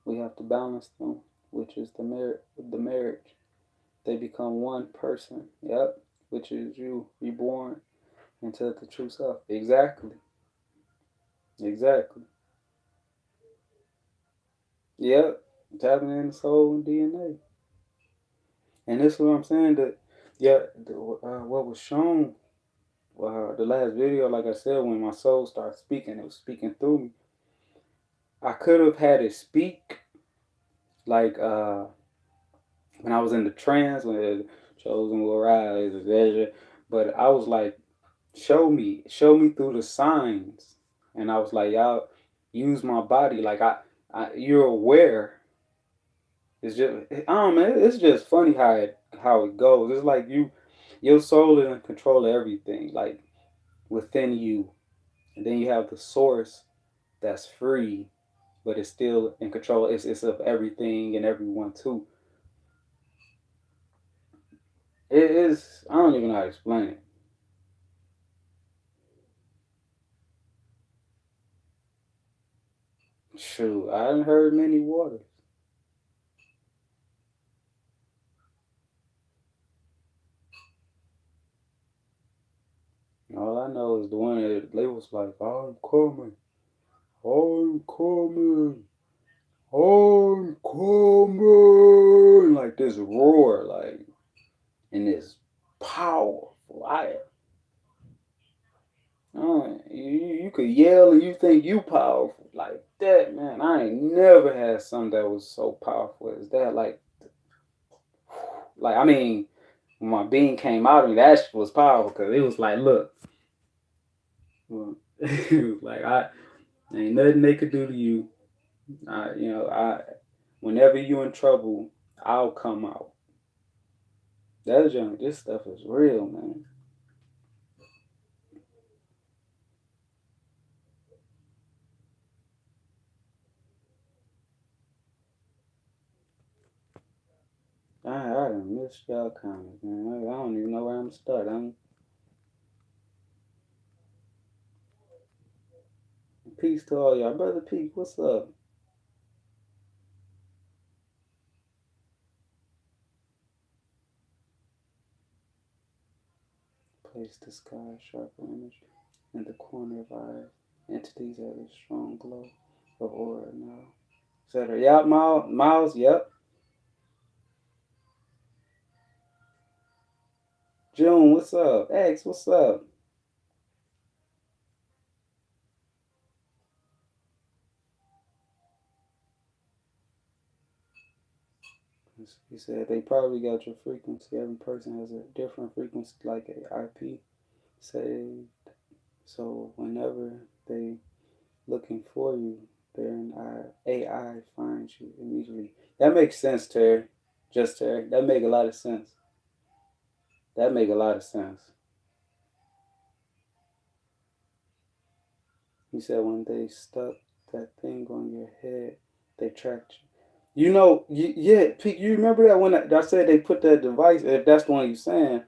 We have to balance them, which is the marriage. They become one person. Yep, which is you reborn into the true self. Exactly. Exactly. Yep, tapping in the soul and DNA. And this is what I'm saying. That yeah, what was shown, the last video, like I said, when my soul started speaking, it was speaking through me. I could have had it speak like when I was in the trance, when the chosen will rise, but I was like, show me through the signs, and I was like, y'all use my body, like you're aware. It's just I don't know, it's just funny how it goes. It's like your soul is in control of everything, like within you, and then you have the source that's free, but it's still in control. It's of everything and everyone too. It is. I don't even know how to explain it. Shoot, I haven't heard many waters. All I know is the one that they was like, I'm coming, I'm coming, I'm coming. Like this roar, like, and this powerful. You could yell and you think you powerful like that, man. I ain't never had something that was so powerful as that. Like I mean, when my being came out of me, that shit was powerful because it was like, look, it was like ain't nothing they could do to you. Whenever you in trouble, I'll come out. That's young. This stuff is real, man. I done missed y'all comments, man. I don't even know where I'm gonna start. Peace to all y'all, brother Pete. What's up? place the sky sharper image in the corner of eyes. Entities have a strong glow of aura now. Etc. Yep, Miles, yep. June, what's up? X, what's up? He said they probably got your frequency. Every person has a different frequency, like a IP saved. So whenever they looking for you, their AI finds you immediately. That makes sense, Terry. Just Terry. That make a lot of sense. That make a lot of sense. You said when they stuck that thing on your head, they tracked you. You know, yeah, Pete, you remember that when I said they put that device, if that's the one you're saying,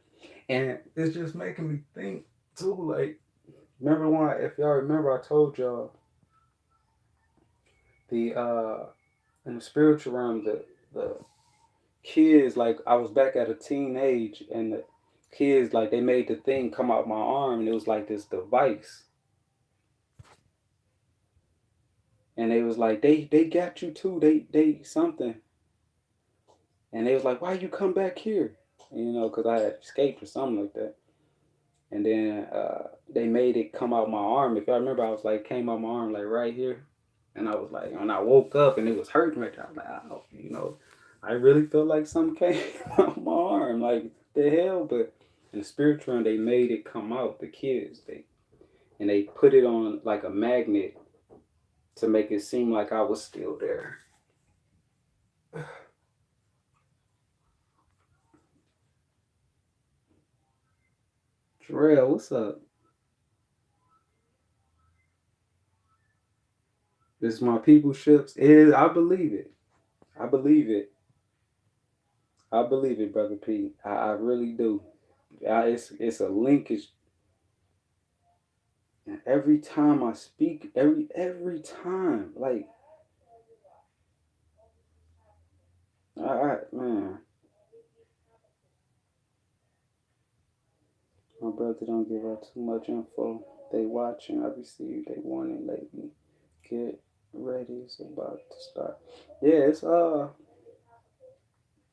and it's just making me think too, like, remember when, if y'all remember, I told y'all the, in the spiritual realm, the kids, like, I was back at a teenage, and the kids, like, they made the thing come out my arm, and it was like this device. And they was like, they got you too. They something. And they was like, why you come back here? You know, because I had escaped or something like that. And then they made it come out my arm. If y'all remember, I was like, came out my arm like right here. And I was like, when I woke up and it was hurting right there, I was like, oh, you know, I really felt like something came out my arm. Like, the hell? But in the spiritual realm, they made it come out, the kids. They put it on like a magnet to make it seem like I was still there. Jarrell, what's up? This is my people ships. It is. I believe it. I believe it. I believe it, brother P. I really do. It's a linkage. And every time I speak, every time, like, man, my brother don't give out too much info. They watching. I received a warning lately. Get ready. It's about to start. Yeah, it's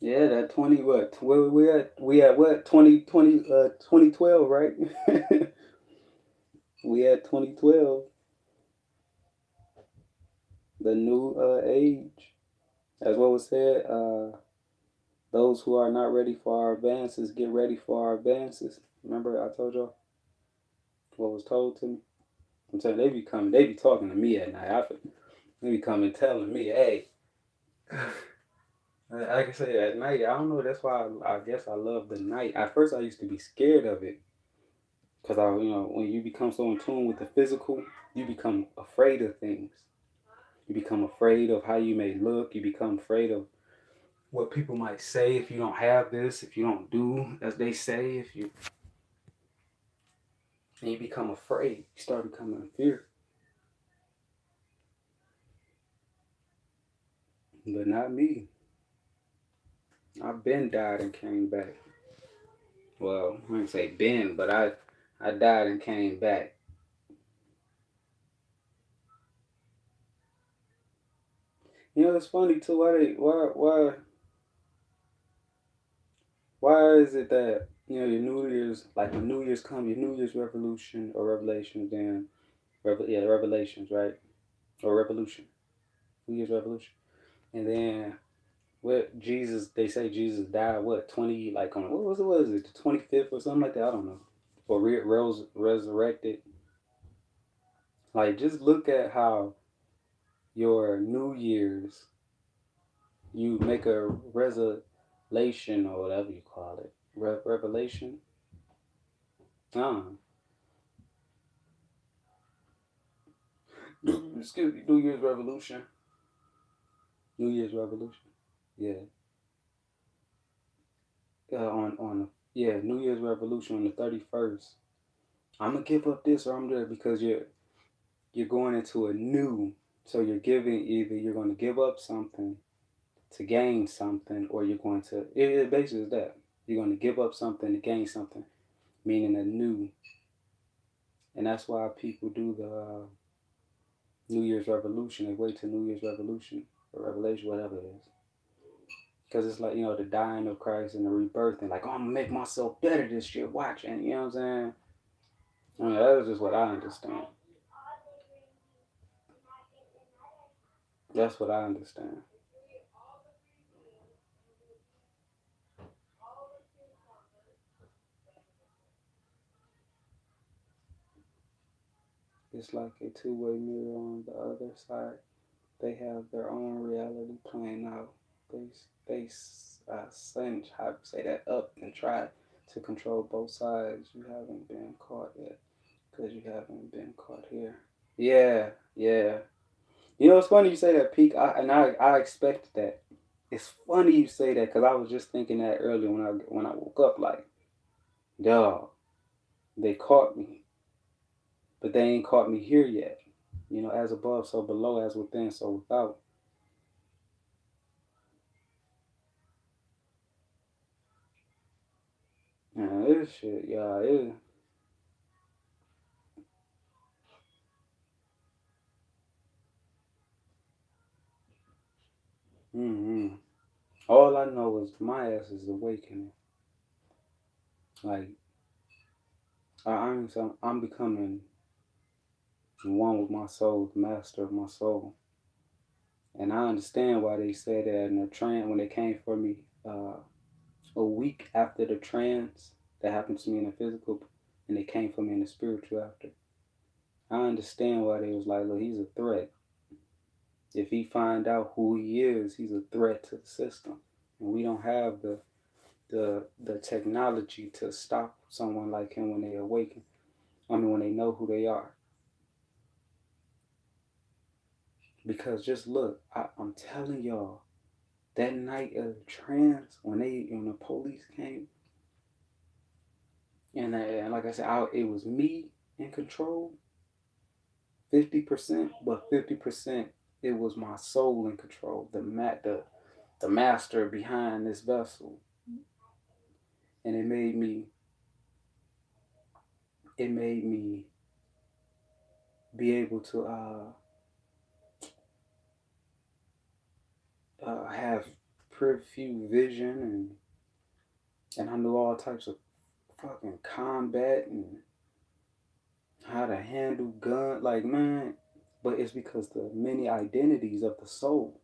yeah, that 20 what? Where we at what? 2012, right? We at 2012, the new age. As what was said, those who are not ready for our advances, get ready for our advances. Remember I told y'all what was told to me? I'm saying they be talking to me at night. They be coming telling me, hey, I can say at night, I don't know, that's why I guess I love the night. At first I used to be scared of it. Because when you become so in tune with the physical, you become afraid of things. You become afraid of how you may look. You become afraid of what people might say if you don't have this, if you don't do as they say, and you become afraid. You start becoming in fear. But not me. I've been died and came back. Well, I didn't say been, but I died and came back. It's funny too. Why is it that your New Year's, like when New Year's come, your New Year's revolution or revelation, then revelations, right? Or revolution, New Year's revolution, and then what Jesus? They say Jesus died what 20, like on what was it, the 25th or something like that? I don't know. Or resurrected. Like, just look at how your New Year's, you make a resolution or whatever you call it, revelation. Excuse me, New Year's revolution. New Year's revolution. Yeah. On yeah, New Year's revolution on the 31st. I'm gonna give up this or I'm there because you're going into a new. So you're giving, either you're going to give up something to gain something, or you're going to, it basically is that you're going to give up something to gain something. meaning a new. And that's why people do the New Year's Revolution. They wait till New Year's Revolution or Revelation, whatever it is. Because it's like, the dying of Christ and the rebirth. And like, oh, I'm going to make myself better this year. Watch. And you know what I'm saying? I mean, that's just what I understand. That's what I understand. It's like a two-way mirror on the other side. They have their own reality playing out. They cinch, how to say that, up and try to control both sides. You haven't been caught yet because you haven't been caught here. Yeah, yeah. It's funny you say that, Peak. I expected that. It's funny you say that because I was just thinking that earlier when I woke up. Like, dog, they caught me, but they ain't caught me here yet. As above, so below, as within, so without. Yeah, this shit, yeah, it. Mm-hmm. All I know is my ass is awakening. Like I'm becoming one with my soul, the master of my soul. And I understand why they said that in the trance when they came for me a week after the trance that happened to me in the physical, and they came for me in the spiritual after. I understand why they was like, look, he's a threat. If he find out who he is, he's a threat to the system, and we don't have the technology to stop someone like him when they awaken. I mean, when they know who they are. Because just look, I'm telling y'all, that night of the trance, when the police came, and like I said, it was me in control, 50%, but 50% it was my soul in control, the master behind this vessel, and it made me be able to have preview vision, and I knew all types of fucking combat and how to handle gun, like, man. But it's because the many identities of the soul,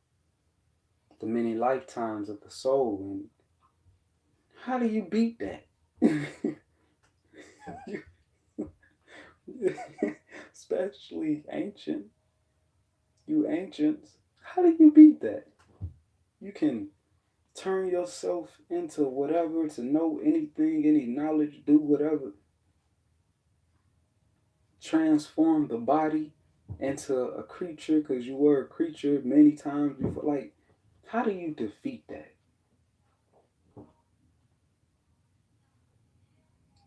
the many lifetimes of the soul, and how do you beat that? Especially you ancients, how do you beat that? You can turn yourself into whatever, to know anything, any knowledge, do whatever, transform the body into a creature because you were a creature many times before. Like, how do you defeat that?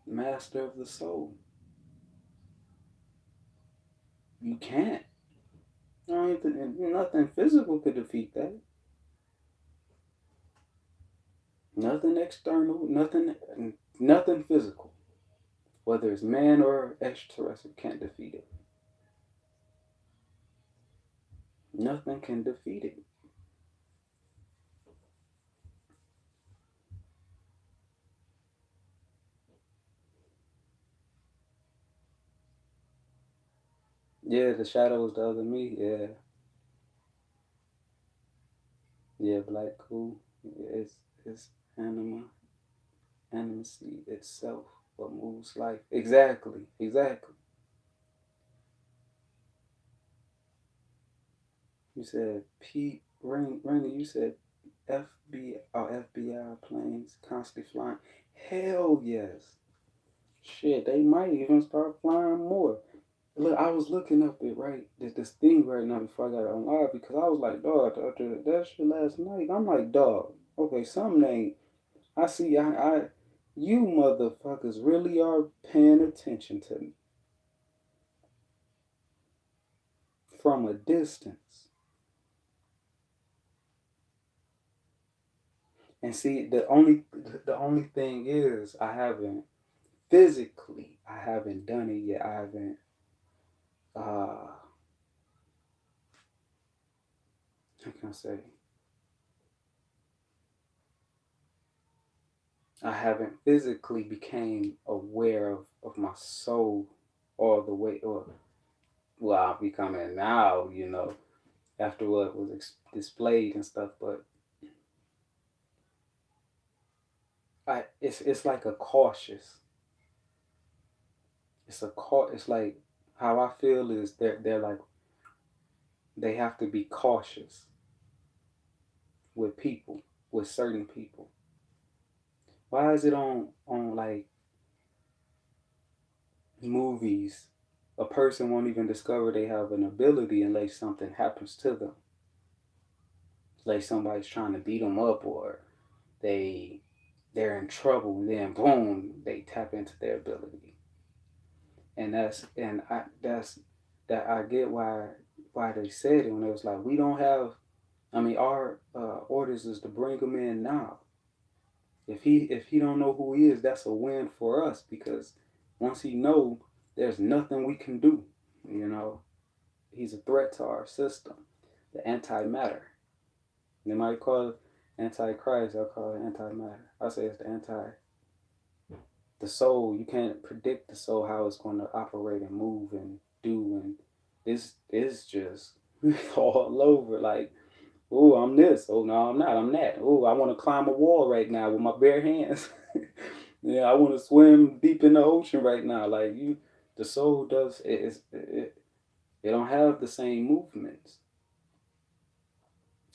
Master of the soul. You can't. Nothing physical could defeat that. Nothing external, nothing physical. Whether it's man or extraterrestrial, can't defeat it. Nothing can defeat it. Yeah, the shadow was the other me. Yeah, yeah, black cool. It's anima, animacy itself, what moves life. Exactly, exactly. You said Rainy. You said FBI planes constantly flying. Hell yes. Shit, they might even start flying more. Look, I was looking up it right this thing right now before I got on live because I was like, dog, after that shit last night, I'm like, dog, okay, something ain't. I see, you motherfuckers really are paying attention to me from a distance. And see, the only thing is, I haven't. physically, I haven't done it yet. I haven't. How can I say? I haven't physically became aware of my soul all the way, or well, I'm becoming now, after what was displayed and stuff. But it's like a cautious. It's like how I feel is they're like they have to be cautious with people, with certain people. Why is it on like movies? A person won't even discover they have an ability unless something happens to them. Like somebody's trying to beat them up, or they they're in trouble, and then boom, they tap into their ability. And that I get why they said it when it was like we don't have. I mean, our orders is to bring him in now. If he don't know who he is, that's a win for us, because once he know, there's nothing we can do. You know, he's a threat to our system. The antimatter. They might call it antichrist. I'll call it antimatter. I say it's the soul. You can't predict the soul, how it's going to operate and move and do, and it's just all over. Like, oh, I'm this. Oh, no, I'm not. I'm that. Oh, I want to climb a wall right now with my bare hands. Yeah, I want to swim deep in the ocean right now. Like the soul does. It don't have the same movements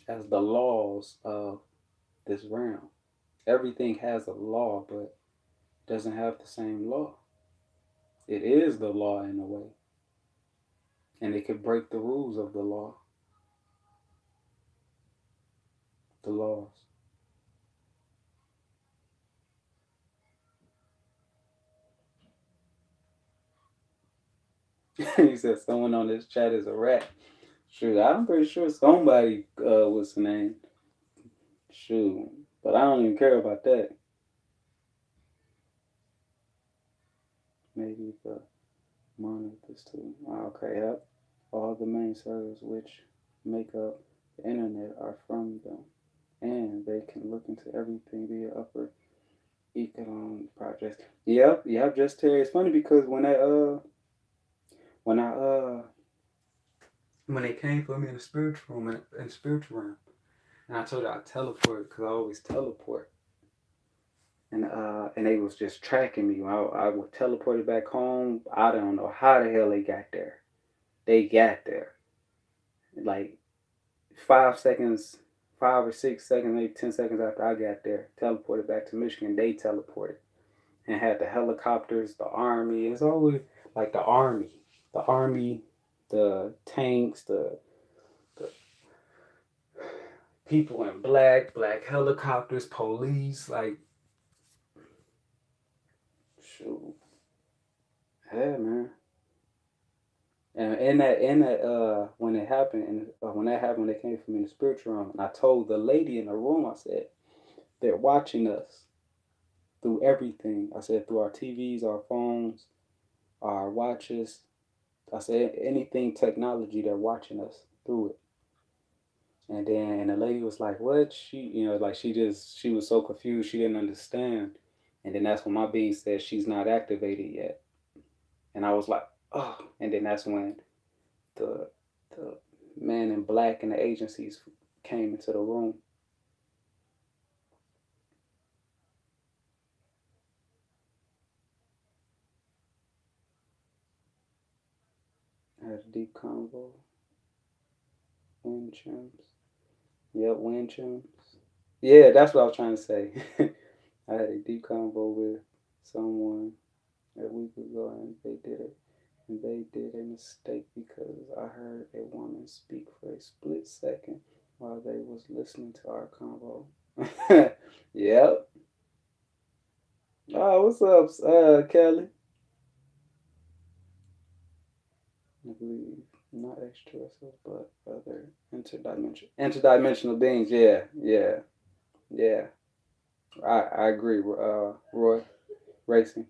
as the laws of this realm. Everything has a law, but doesn't have the same law. It is the law in a way, and it could break the rules of the law, the laws. He said someone on this chat is a rat. Shoot, I'm pretty sure somebody what's the name? Shoot, but I don't even care about that. Maybe the monolith is too. Okay, yep. All the main servers which make up the internet are from them, and they can look into everything via upper echelon projects. Yep. Just Terry. It's funny because when I when they came for me in the spiritual room, in spiritual realm, and I told her I teleport because I always teleport, and they was just tracking me. I would teleport it back home. I don't know how the hell they got there. They got there like 5 seconds, 5 or 6 seconds, maybe 10 seconds after I got there. Teleported back to Michigan. They teleported and had the helicopters, the army. It's always like the army, the tanks, the people in black helicopters, police. Like, shoot, yeah, man. And when it happened, and when that happened, they came from me in the spiritual realm, and I told the lady in the room, I said, they're watching us through everything. I said through our TVs, our phones, our watches. I said anything technology, they're watching us through it. And the lady was like, "What?" Like she was so confused, she didn't understand. And then that's when my being said she's not activated yet, and I was like, "Oh!" And then that's when the the man in black and the agencies came into the room. I had a deep convo. Wind chimes. Yep, wind chimes. Yeah, that's what I was trying to say. I had a deep convo with someone a week ago, and they did a mistake because I heard a woman speak for a split second while they was listening to our convo. Yep. Oh, what's up, Kelly? I believe not extraterrestrials, but other interdimensional beings. Yeah. I agree. Roy Racing.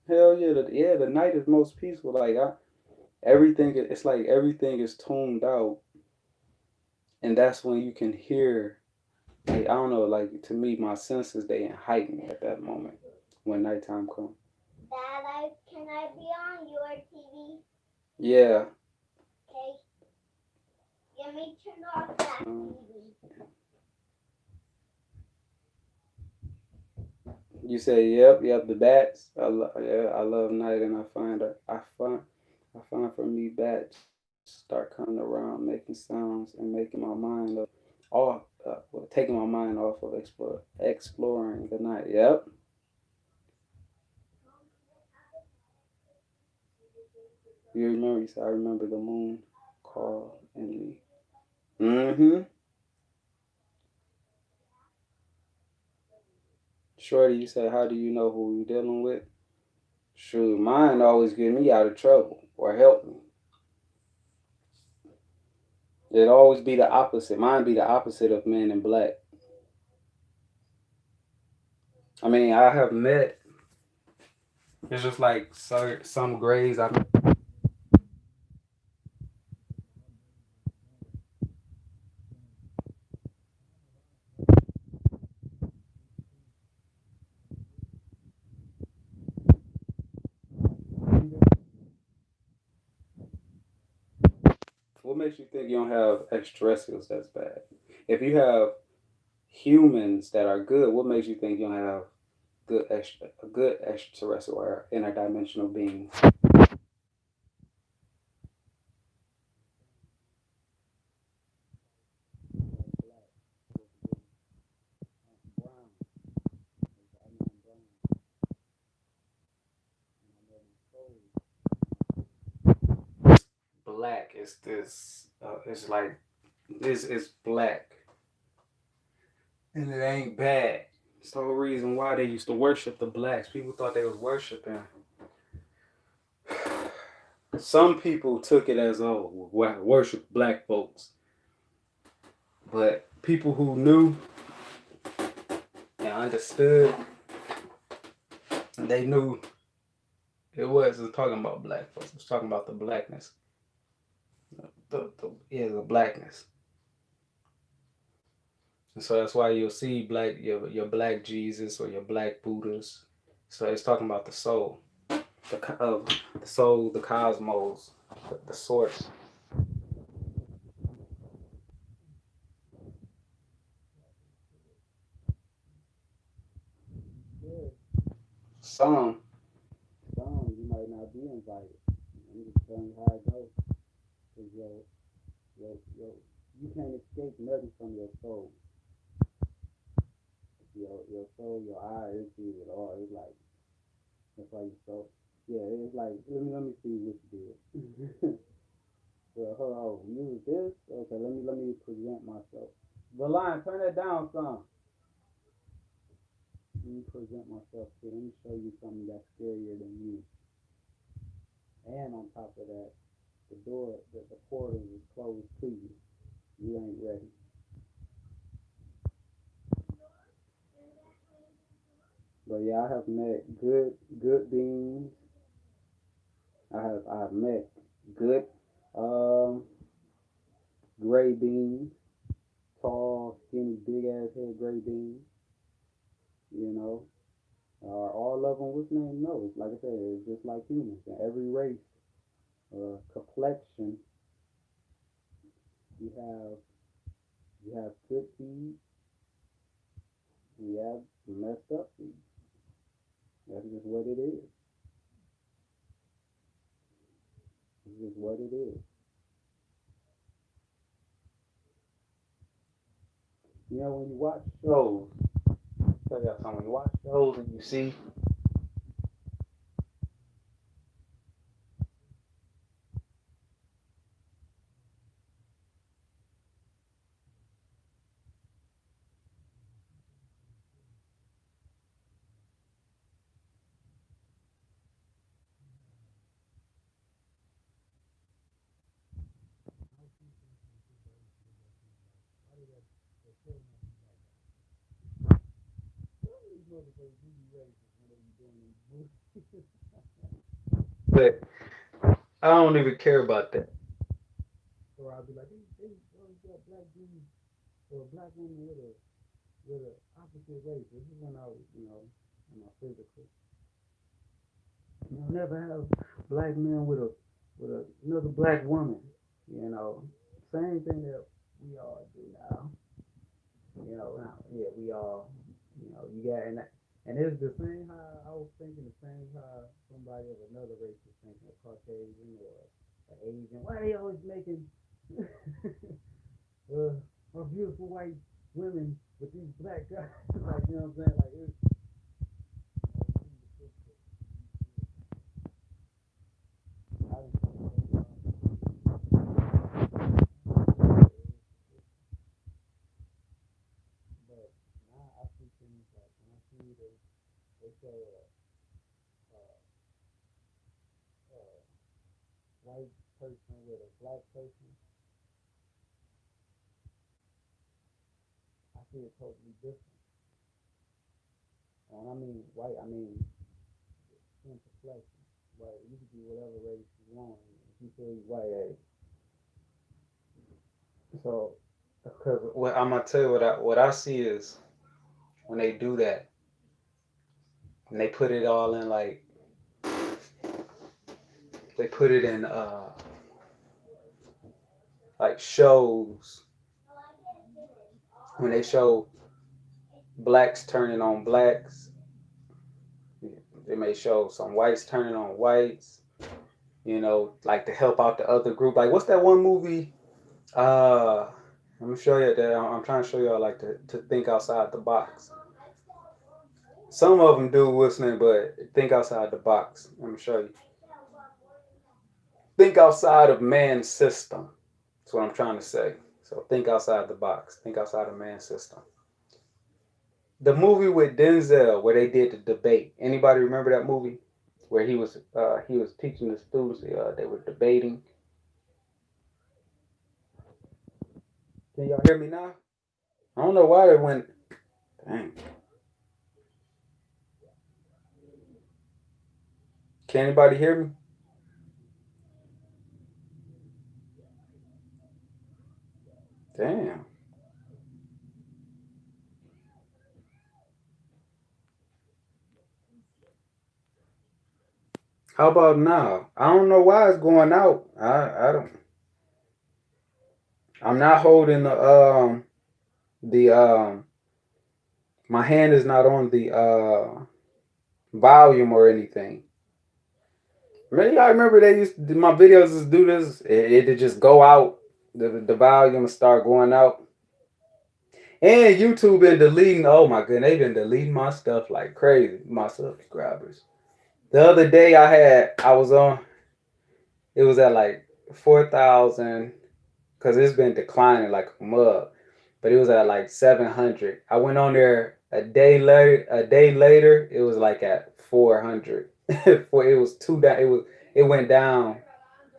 Hell yeah, the night is most peaceful. Like everything, it's like everything is tuned out, and that's when you can hear. Like I don't know, like to me, my senses they heighten at that moment when nighttime comes. Dad, can I be on your TV? Yeah. Okay. Let me turn off that TV. You say, yep, the bats. Yeah, I love night, and I find for me bats start coming around, making sounds, and making my mind off, well, taking my mind off of exploring the night. Yep. You remember? You said, I remember the moon call in me. Mm-hmm. Shorty, you said, how do you know who you're dealing with? Shoot, mine always get me out of trouble or help me. It'd always be the opposite. Mine be the opposite of Men in Black. I mean, I have met. It's just like some grays. I What makes you think you don't have extraterrestrials that's bad? If you have humans that are good, what makes you think you don't have a good extraterrestrial or interdimensional being? Black is this. It's like this is black, and it ain't bad. It's the whole reason why they used to worship the blacks. People thought they was worshiping. Some people took it as worship black folks, but people who knew and understood, they knew it was talking about black folks. It was talking about the blackness, the blackness. And so that's why you'll see your black Jesus or your black Buddhas. So it's talking about the soul, the soul, the cosmos, the source. Some, some you might not be invited. I'm just telling you how it goes. Cause your, you can't escape nothing from your soul. Your soul, your eye, it sees it all. It's like that's why you so. Yeah, it's like let me see what you did. Well, hold on. Use this. Okay, let me present myself. The line, turn that down some. Let me present myself here. Let me show you something that's scarier than you. And on top of that, the portal is closed to you. You ain't ready. But yeah, I have met good beings. I have met good um gray beings, tall, skinny, big ass head gray beings. You know, are all of them what's name? No, it's like I said, it's just like humans. In every race, complexion, you have good feet, you have messed up feet. That's just what it is. It's just what it is. You know, when you watch shows, tell y'all something. When you watch shows and you see But I don't even care about that. Or I'll be like, they got black dudes or black women with a opposite race. This is when I was, in my physical. You'll never have black men with another black woman. You know, same thing that we all do now. Yeah, we all, you got and it's the same how I was thinking the same how somebody of another race is thinking, a Caucasian or an Asian. Why are they always making beautiful white women with these black guys? Like, you know what I'm saying? Like, but now I see things like when I see they show a white person with a black person, I see it totally different. And I mean white, I mean skin complexion. White, you can be whatever race you want. If you feel you white, hey. So, because what I'm gonna tell you, what I see is when they do that, and they put it all in like they put it in like shows when they show blacks turning on blacks. They may show some whites turning on whites. Like to help out the other group. Like, what's that one movie? I'm gonna show you that. I'm trying to show y'all like to think outside the box. Some of them do listening, but think outside the box. I'm gonna show you. Think outside of man's system. That's what I'm trying to say. So think outside the box. Think outside of man's system. The movie with Denzel where they did the debate. Anybody remember that movie? Where he was teaching the students. They were debating. Can y'all hear me now? I don't know why they went. Dang. Can anybody hear me? Damn. How about now? I don't know why it's going out. I don't. I'm not holding the my hand is not on the volume or anything. Maybe I remember they used to, my videos just do this. It just go out. The volume start going out. And YouTube been deleting. Oh my goodness, they've been deleting my stuff like crazy. My subscribers. The other day I was on. It was at like 4,000 because it's been declining like a mug. But it was at like 700. I went on there a day later. A day later, it was like at 400. It was two down. It went down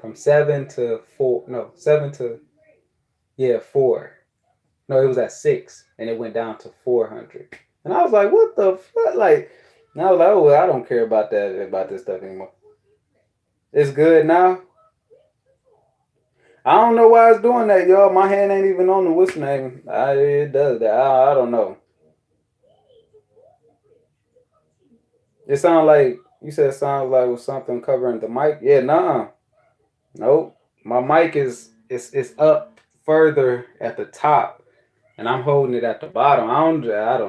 from 7 to 4. No, 7 to, yeah, 4. No, it was at 6, and it went down to 400. And I was like, what the fuck? Like, and I was like, oh, well, I don't care about this stuff anymore. It's good now. I don't know why it's doing that, y'all. My hand ain't even on the what's name. It does that. I don't know. It sounds like you said. It sounds like it was something covering the mic. Yeah, nah, nope. My mic is up further at the top, and I'm holding it at the bottom. I don't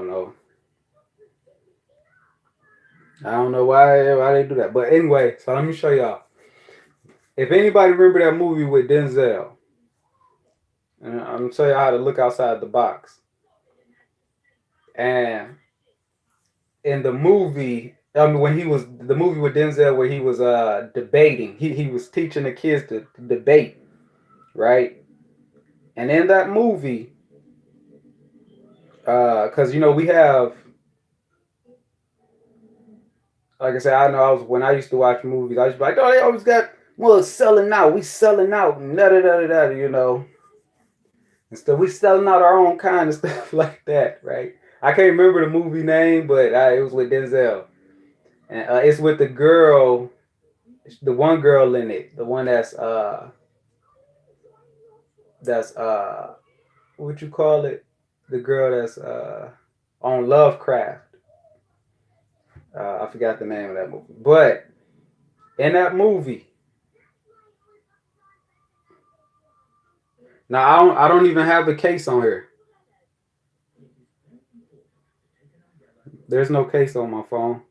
know. I don't know why they do that. But anyway, so let me show y'all. If anybody remember that movie with Denzel, and I'm gonna show y'all how to look outside the box. And in the movie, when he was the movie with Denzel where he was debating, he was teaching the kids to debate, right? And in that movie, because we have, like I said, I know I was when I used to watch movies, I used to be like, oh, they always got well selling out, we selling out, and da da da da, and stuff. We selling out our own kind of stuff like that, right? I can't remember the movie name, but it was with Denzel. and it's with the girl, the one girl in it, the one that's what you call it, the girl that's on Lovecraft. I forgot the name of that movie, but in that movie, now I don't even have the case on here. There's no case on my phone.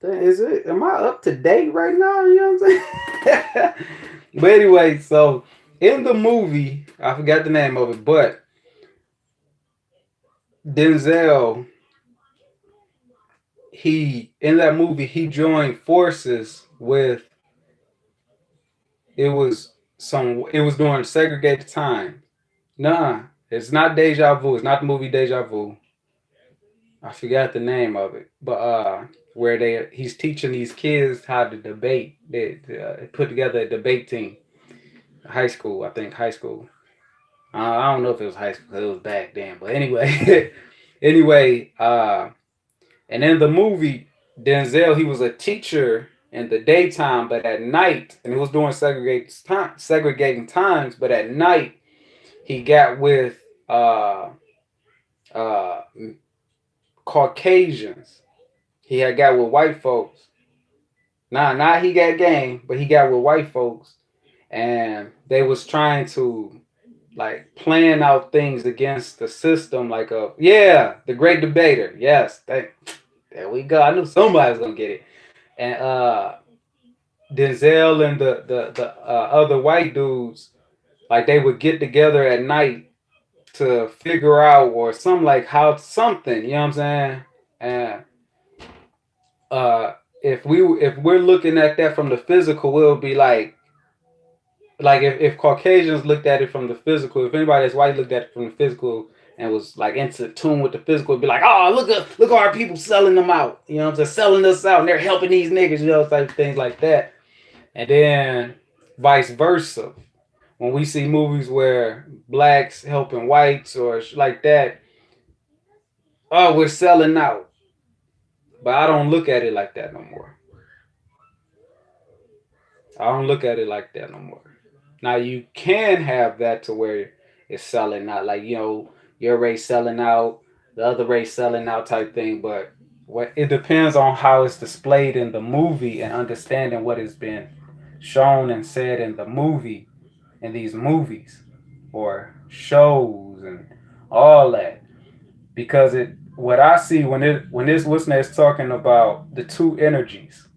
Is it? Am I up to date right now? You know what I'm saying? But anyway, so in the movie, I forgot the name of it, but Denzel, he in that movie he joined forces with it was during segregated time. Nah, it's not Deja Vu. It's not the movie Deja Vu. I forgot the name of it, but where he's teaching these kids how to debate. They put together a debate team, high school, I think high school. I don't know if it was high school. It was back then, but anyway, anyway. And in the movie, Denzel he was a teacher in the daytime, but at night, and it was during segregating times, but at night he got with uh, Caucasians. He had got with white folks. Nah, not he got game, but he got with white folks, and they was trying to like plan out things against the system, like the great debater. Yes, there we go. I knew somebody was gonna get it. And Denzel and the other white dudes, like they would get together at night to figure out or something like how something, you know what I'm saying? And uh if we're looking at that from the physical, we'll be like if Caucasians looked at it from the physical, if anybody that's white looked at it from the physical and was like into tune with the physical, it'd be like, oh look at our people selling them out. You know what I'm saying? Selling us out and they're helping these niggas, you know, type things like that. And then vice versa. When we see movies where blacks helping whites or like that, oh, we're selling out. But I don't look at it like that no more. I don't look at it like that no more. Now you can have that to where it's selling out, like your race selling out, the other race selling out type thing. But what it depends on how it's displayed in the movie and understanding what has been shown and said in the movie, in these movies or shows and all that. Because what I see when this listener is talking about the two energies,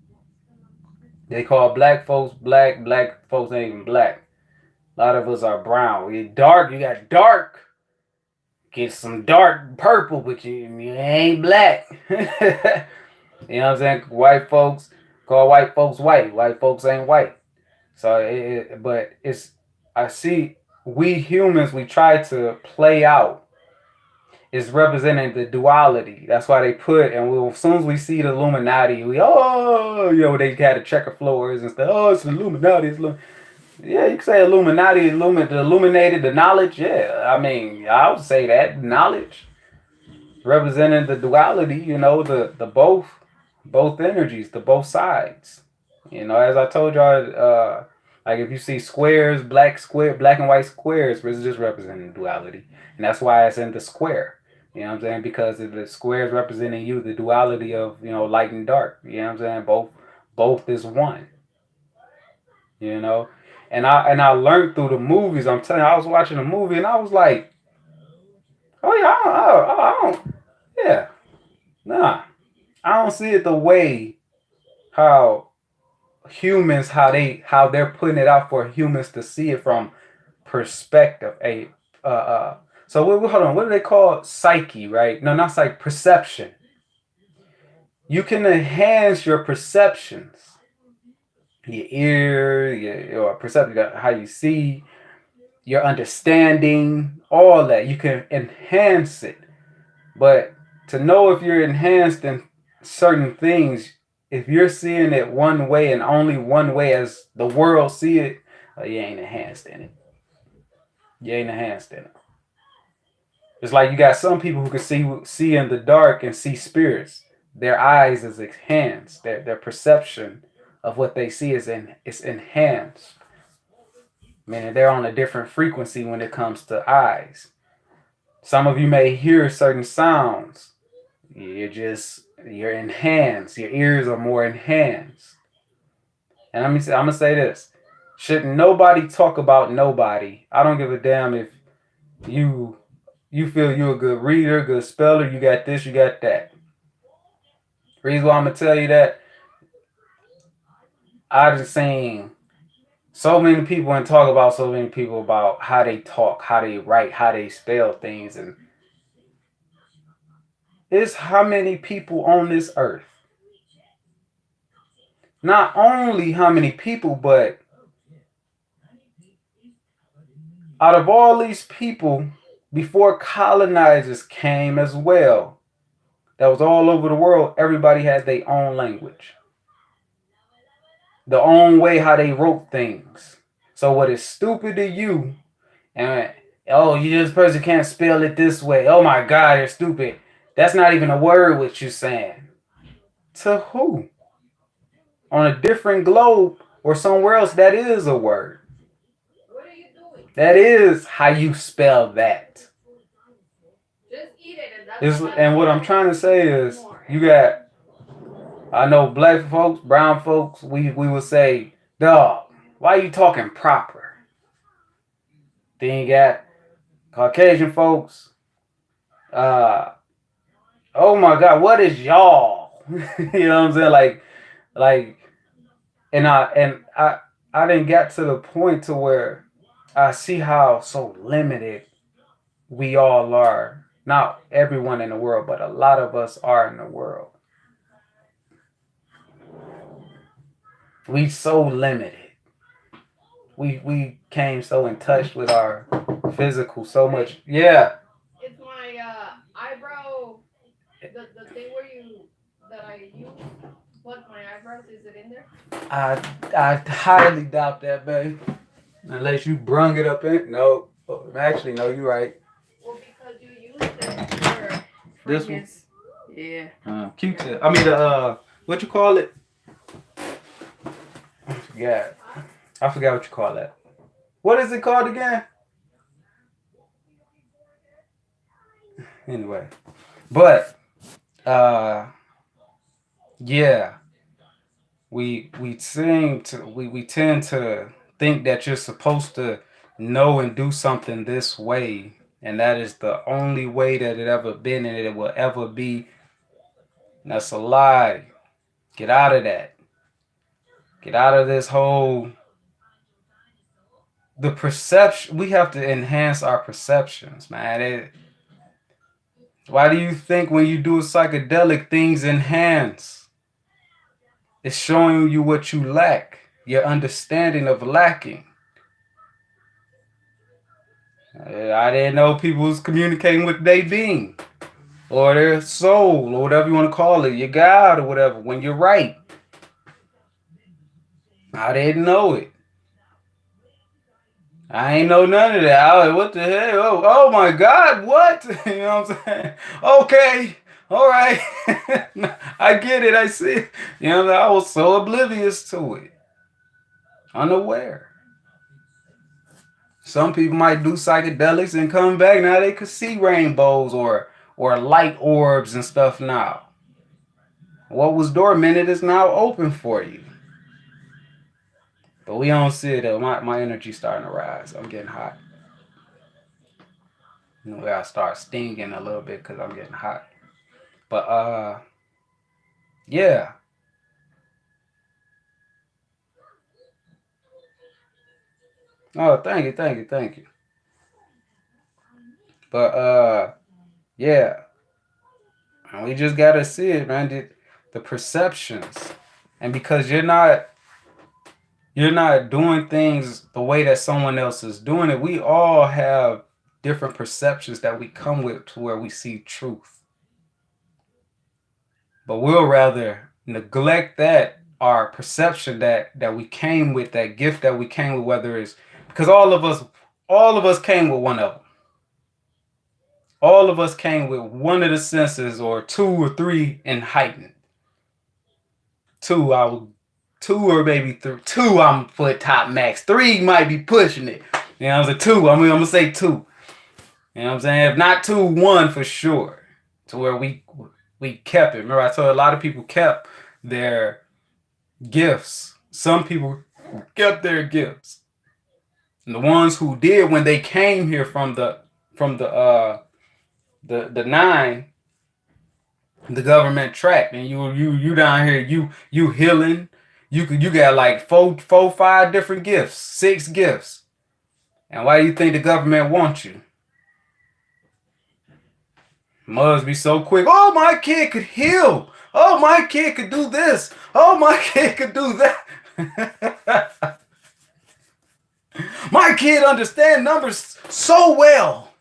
they call black folks black, black folks ain't even black. A lot of us are brown. You dark, you got dark. Get some dark purple, but you ain't black. You know what I'm saying? White folks call white folks white. White folks ain't white. So, but I see we humans, we try to play out is representing the duality. That's why they put, and as soon as we see the Illuminati, they had the checker floors and stuff. Oh, it's the Illuminati. Yeah, you can say Illuminati, illuminated the knowledge. Yeah, I mean, I would say that knowledge representing the duality. The both energies, the both sides. As I told y'all, like if you see squares, black and white squares, it's just representing duality, and that's why it's in the square. You know what I'm saying? Because the square is representing the duality of light and dark. You know what I'm saying? Both is one. You know, and I learned through the movies. I'm telling you, I was watching a movie and I was like, oh yeah, I don't yeah, nah, I don't see it the way how humans how they're putting it out for humans to see it from perspective. So hold on, what do they call psyche? Right? No, not psyche. Perception. You can enhance your perceptions, your ear, your perception, how you see, your understanding, all that. You can enhance it. But to know if you're enhanced in certain things, if you're seeing it one way and only one way as the world see it, you ain't enhanced in it. You ain't enhanced in it. It's like you got some people who can see in the dark and see spirits. Their eyes is enhanced. Their perception of what they see is enhanced. Meaning they're on a different frequency when it comes to eyes. Some of you may hear certain sounds. You're enhanced. Your ears are more enhanced. And I'm gonna say this: shouldn't nobody talk about nobody? I don't give a damn if you feel you're a good reader, good speller, you got this, you got that. Reason why I'm gonna tell you that, I just seen so many people and talk about so many people about how they talk, how they write, how they spell things, and it's how many people on this earth. Not only how many people, but out of all these people, before colonizers came as well, that was all over the world, everybody had their own language. The own way how they wrote things. So what is stupid to you, and oh, this person can't spell it this way. Oh my God, you're stupid. That's not even a word what you're saying. To who? On a different globe or somewhere else, that is a word. What are you doing? That is how you spell that. Just eat it, and that's And what I'm trying to say is, you got, I know black folks, brown folks, we will say, dog, why are you talking proper? Then you got Caucasian folks, oh my God, what is y'all? You know what I'm saying? Like, and I didn't get to the point to where I see how so limited we all are. Not everyone in the world, but a lot of us are in the world. We so limited. We came so in touch with our physical so much. Yeah. It's my eyebrow. The thing where you that I use to pluck my eyebrows. Is it in there? I highly doubt that, babe. Unless you brung it up in. No. Actually, no, you're right. Well, because you used it for This one? his. Yeah. Q-tip. I mean, what you call it? Yeah. I forgot what you call that. What is it called again? Anyway. But, yeah. We tend to think that you're supposed to know and do something this way, and that is the only way that it ever been and it will ever be. And that's a lie. Get out of that. Get out of this whole the perception. We have to enhance our perceptions, man. Why do you think when you do a psychedelic, things enhance? It's showing you what you lack, your understanding of lacking. I didn't know people was communicating with their being or their soul or whatever you want to call it, your God or whatever, when you're right. I didn't know it. I ain't know none of that. I was like, what the hell? Oh my God, what? You know what I'm saying? Okay, all right. I get it. I see it. You know, I was so oblivious to it, unaware. Some people might do psychedelics and come back. Now they could see rainbows or light orbs and stuff now. What was dormant is now open for you. But we don't see it though. My energy's starting to rise. I'm getting hot. You know, I start stinging a little bit because I'm getting hot. But yeah. Oh, thank you. But yeah. And we just gotta see it, man. The perceptions. And because you're not doing things the way that someone else is doing it, we all have different perceptions that we come with to where we see truth. But we'll rather neglect that, our perception that we came with, that gift that we came with, whether it's because all of us came with one of them. all of us came with one of the senses or two or three in heightened. Two, I would, two or maybe three. Two, I'm put top max. Three might be pushing it. You know, I'm saying two. I'm gonna say two. You know what I'm saying? If not two, one for sure. To where we kept it. Remember, I told a lot of people kept their gifts. Some people kept their gifts. And the ones who did when they came here from the nine, the government tracked, and you down here, you healing. You got like four, five different gifts, six gifts. And why do you think the government wants you? Mothers be so quick. Oh, my kid could heal. Oh, my kid could do this. Oh, my kid could do that. My kid understands numbers so well.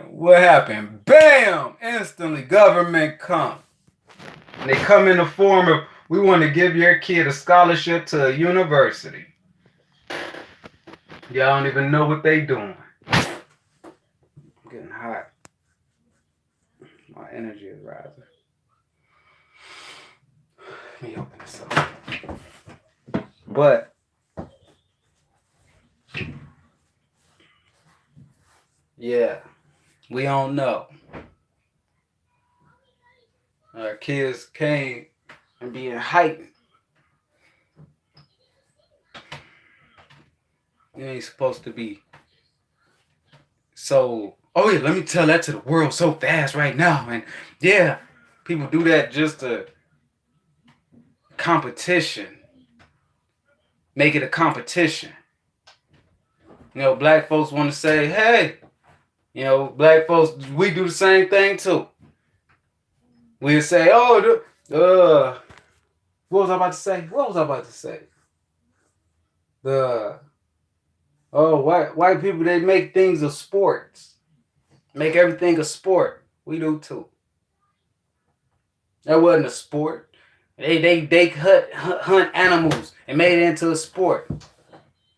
What happened? Bam! Instantly, government come. And they come in the form of, we want to give your kid a scholarship to a university. Y'all don't even know what they doing. I'm getting hot. My energy is rising. Let me open this up. But yeah, we don't know. Our kids came and being heightened. You ain't supposed to be so. Oh yeah, let me tell that to the world so fast right now. And yeah, people do that just to competition. Make it a competition. You know, black folks want to say, hey, you know, black folks, we do the same thing too. We'll say, oh, what was I about to say? What was I about to say? White people, they make things a sports. Make everything a sport. We do too. That wasn't a sport. They hunt animals and made it into a sport.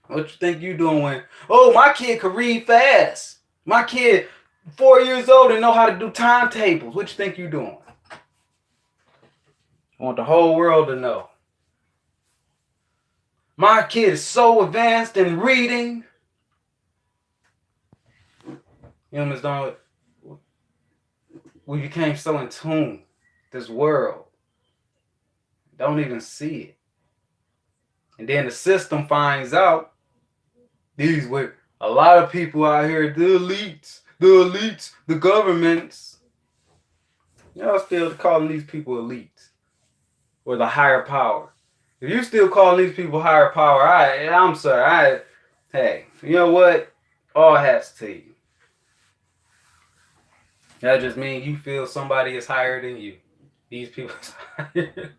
What you think you doing when, oh, my kid could read fast. My kid 4 years old and know how to do timetables. What you think you doing? I want the whole world to know. My kid is so advanced in reading. Humans don't. We became so in tune. This world. Don't even see it. And then the system finds out. These with a lot of people out here, the elites, the governments. Y'all still calling these people elites. Or the higher power. If you still calling these people higher power, I'm sorry. Hey, you know what? All hats to you. That just means you feel somebody is higher than you. These people is higher.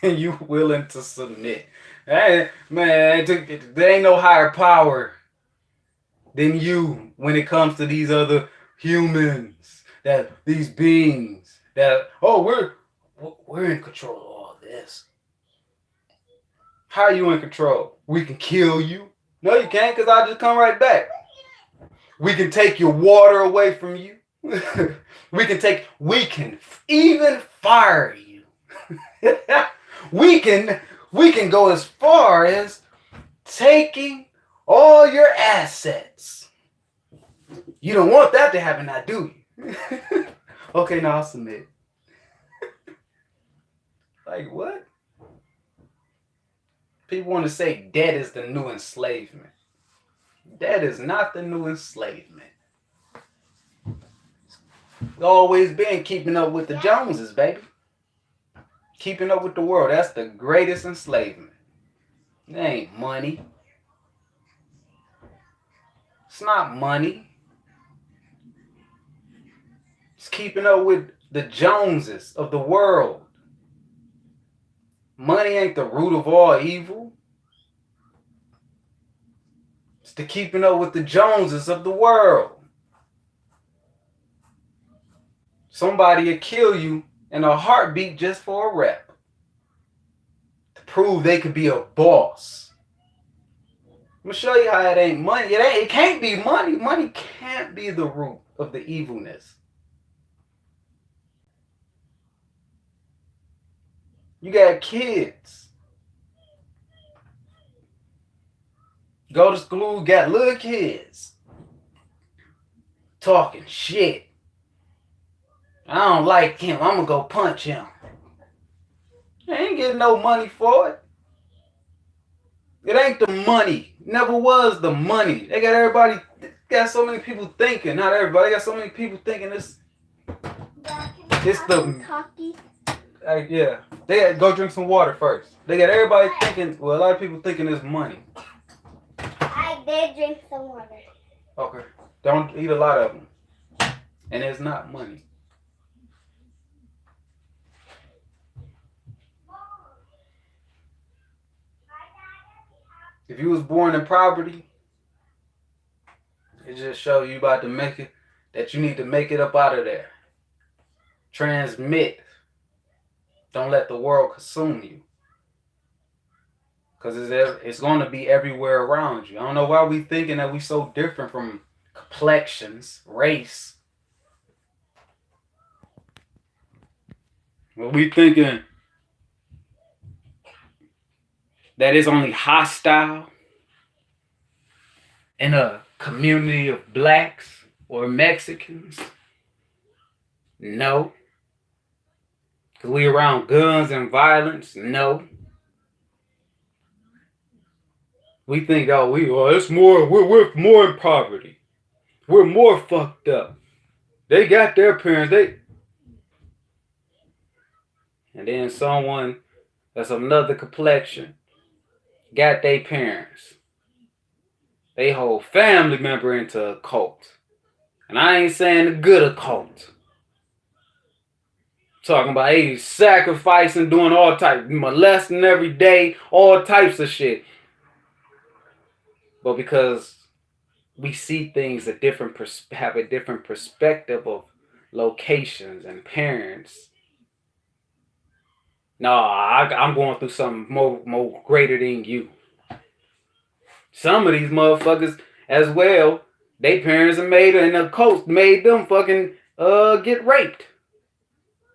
And you willing to submit. Hey, man, there ain't no higher power than you when it comes to these other humans, that these beings that, oh, we're in control of all this. How are you in control? We can kill you. No, you can't, because I'll just come right back. We can take your water away from you. we can even fire you. we can go as far as taking all your assets. You don't want that to happen now, do you? Okay, now I'll submit. Like what? People want to say debt is the new enslavement. That is not the new enslavement. It's always been keeping up with the Joneses, baby. Keeping up with the world. That's the greatest enslavement. It ain't money. It's not money. It's keeping up with the Joneses of the world. Money ain't the root of all evil. It's the keeping up with the Joneses of the world. Somebody will kill you in a heartbeat just for a rep. To prove they could be a boss. I'm gonna show you how it ain't money. It can't be money. Money can't be the root of the evilness. You got kids. Go to school, got little kids talking shit. I don't like him. I'm gonna go punch him. They ain't getting no money for it. It ain't the money. Never was the money. They got everybody. Got so many people thinking. Not everybody. They got so many people thinking it's the. Yeah. They got go drink some water first. They got everybody thinking. Well, a lot of people thinking it's money. I did drink some water. Okay. Don't eat a lot of them. And it's not money. If you was born in poverty, it just show you about to make it, that you need to make it up out of there. Transmit. Don't let the world consume you. Because it's going to be everywhere around you. I don't know why we thinking that we so different from complexions, race. Well, we thinking that it's only hostile in a community of blacks or Mexicans. No. Because we around guns and violence. No. We think, it's more, we're more in poverty. We're more fucked up. They got their parents, and then someone that's another complexion got their parents. They whole family member into a cult. And I ain't saying the good occult. Talking about they sacrificing, doing all types, molesting every day, all types of shit. But because we see things have a different perspective of locations and parents. No, I'm going through something more greater than you. Some of these motherfuckers as well, they parents and the coast made them fucking get raped.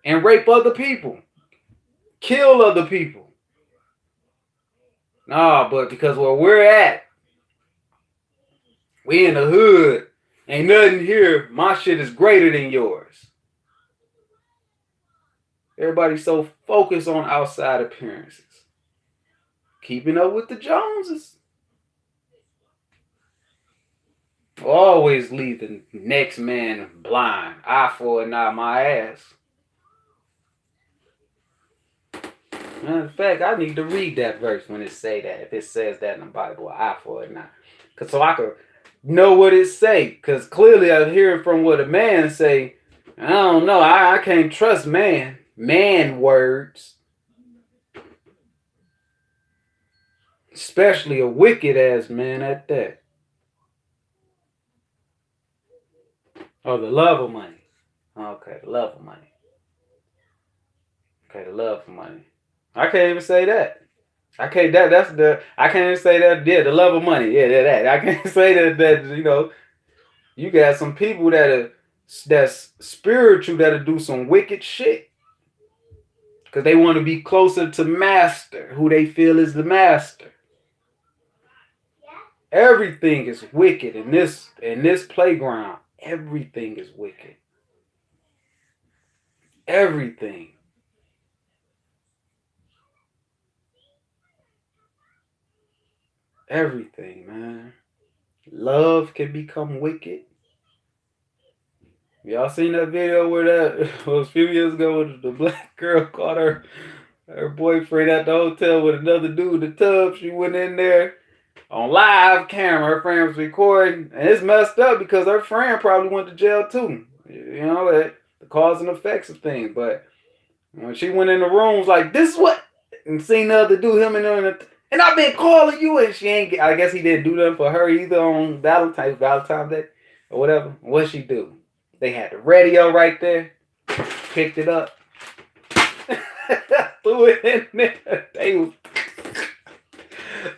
And rape other people. Kill other people. Nah, but because where we're at, we in the hood. Ain't nothing here. My shit is greater than yours. Everybody's so focused on outside appearances. Keeping up with the Joneses. Always leave the next man blind. Eye for an eye, my ass. In fact, I need to read that verse when it say that. If it says that in the Bible, eye for an eye. So I could know what it say. Because clearly I'm hearing from what a man say. I don't know. I can't trust man. Man words. Especially a wicked ass man at that. Oh, the love of money. Okay, the love of money. Okay, the love of money. I can't even say that. I can't even say that. Yeah, the love of money. Yeah, that. I can't say that you got some people that's spiritual that'll do some wicked shit. Because they want to be closer to master, who they feel is the master. Everything is wicked in this playground. Everything is wicked. Everything. Everything, man. Love can become wicked. Y'all seen that video where that was a few years ago when the black girl caught her boyfriend at the hotel with another dude in the tub? She went in there on live camera. Her friend was recording. And it's messed up because her friend probably went to jail too. The cause and effects of things. But when she went in the rooms like, this is what, and seen the other dude, him and her, and I've been calling you, and she ain't, I guess he didn't do nothing for her either on Valentine's Day or whatever. What'd she do? They had the radio right there, picked it up, threw it in there. They was,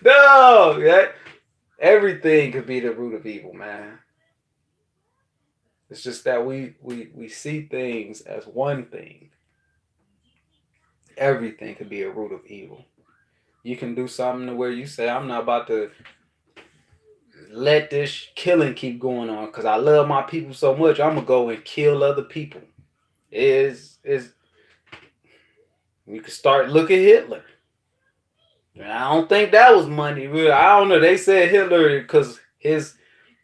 no, yeah. Everything could be the root of evil, man. It's just that we see things as one thing. Everything could be a root of evil. You can do something to where you say, I'm not about to let this killing keep going on because I love my people so much. I'm gonna go and kill other people. Is you can start look at Hitler. I don't think that was money. I don't know. They said Hitler because his.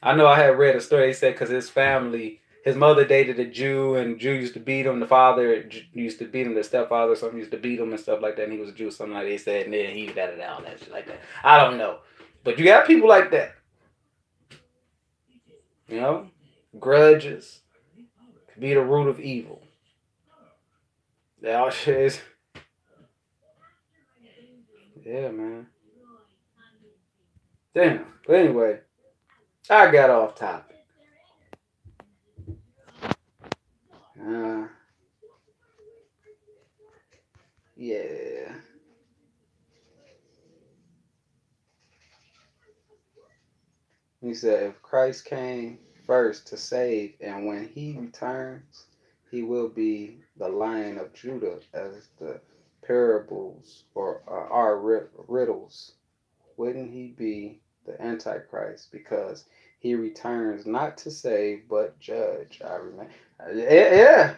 I know I had read a story. They said because his family, his mother dated a Jew, and Jew used to beat him. The father used to beat him. The stepfather, or something used to beat him and stuff like that. And he was a Jew, something like that. They said, and then he got it all that shit like that. I don't know, but you got people like that. You know, grudges could be the root of evil. That all shit is. Yeah, man. Damn. But anyway, I got off topic. Uh, yeah. He said, if Christ came first to save, and when he returns, he will be the Lion of Judah, as the parables or our riddles. Wouldn't he be the Antichrist? Because he returns not to save, but judge. I remember. Yeah,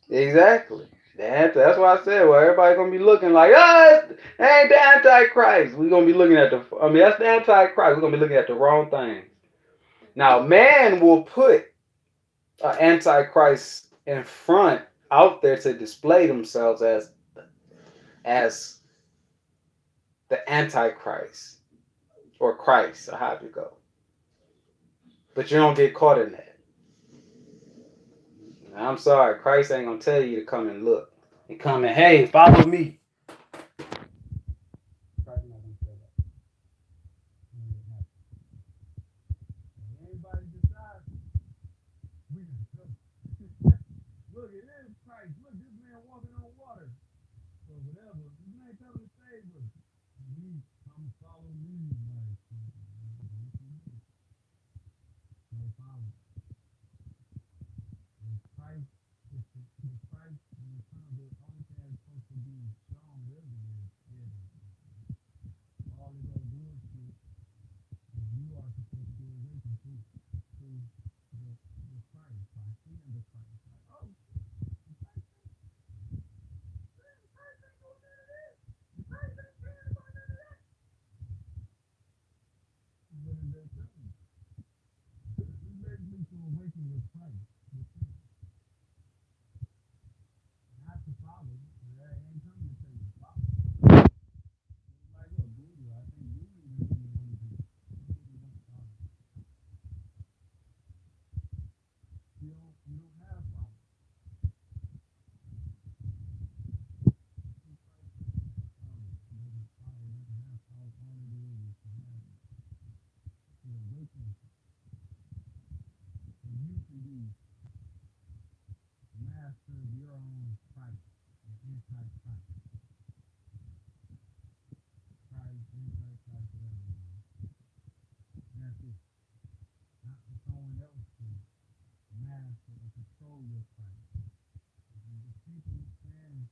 exactly. That's why I said, well, everybody gonna be looking like, it ain't the Antichrist. We gonna be looking at that's the Antichrist. We're gonna be looking at the wrong thing. Now, man will put an Antichrist in front out there to display themselves as the Antichrist or Christ or how you go. But you don't get caught in that. Now, I'm sorry, Christ ain't gonna tell you to come and look and come and hey, follow me. Christ not gonna say that. Anybody decide we can go. Look, it is Christ. Look, this man walking on water. Or whatever. This man coming to save us. We come follow me. No problem. Christ is the Christ when it comes to the only thing that's supposed to be shown really is all this other bullshit you are supposed to be awakened to the Christ by seeing the Christ. Like, oh, the Christ ain't gonna do this. The Christ ain't caring about none of that. What is that telling you? It's basically to awaken with Christ. Not to follow. That ain't coming to tell you to follow. Like, look, Buddha, I think Buddha is the one to follow. You don't have follow. You can be master of your own Christ, anti-Christ. Christ, anti-Christ, whatever. That's it. Not for someone else to master or control your Christ. The people saying,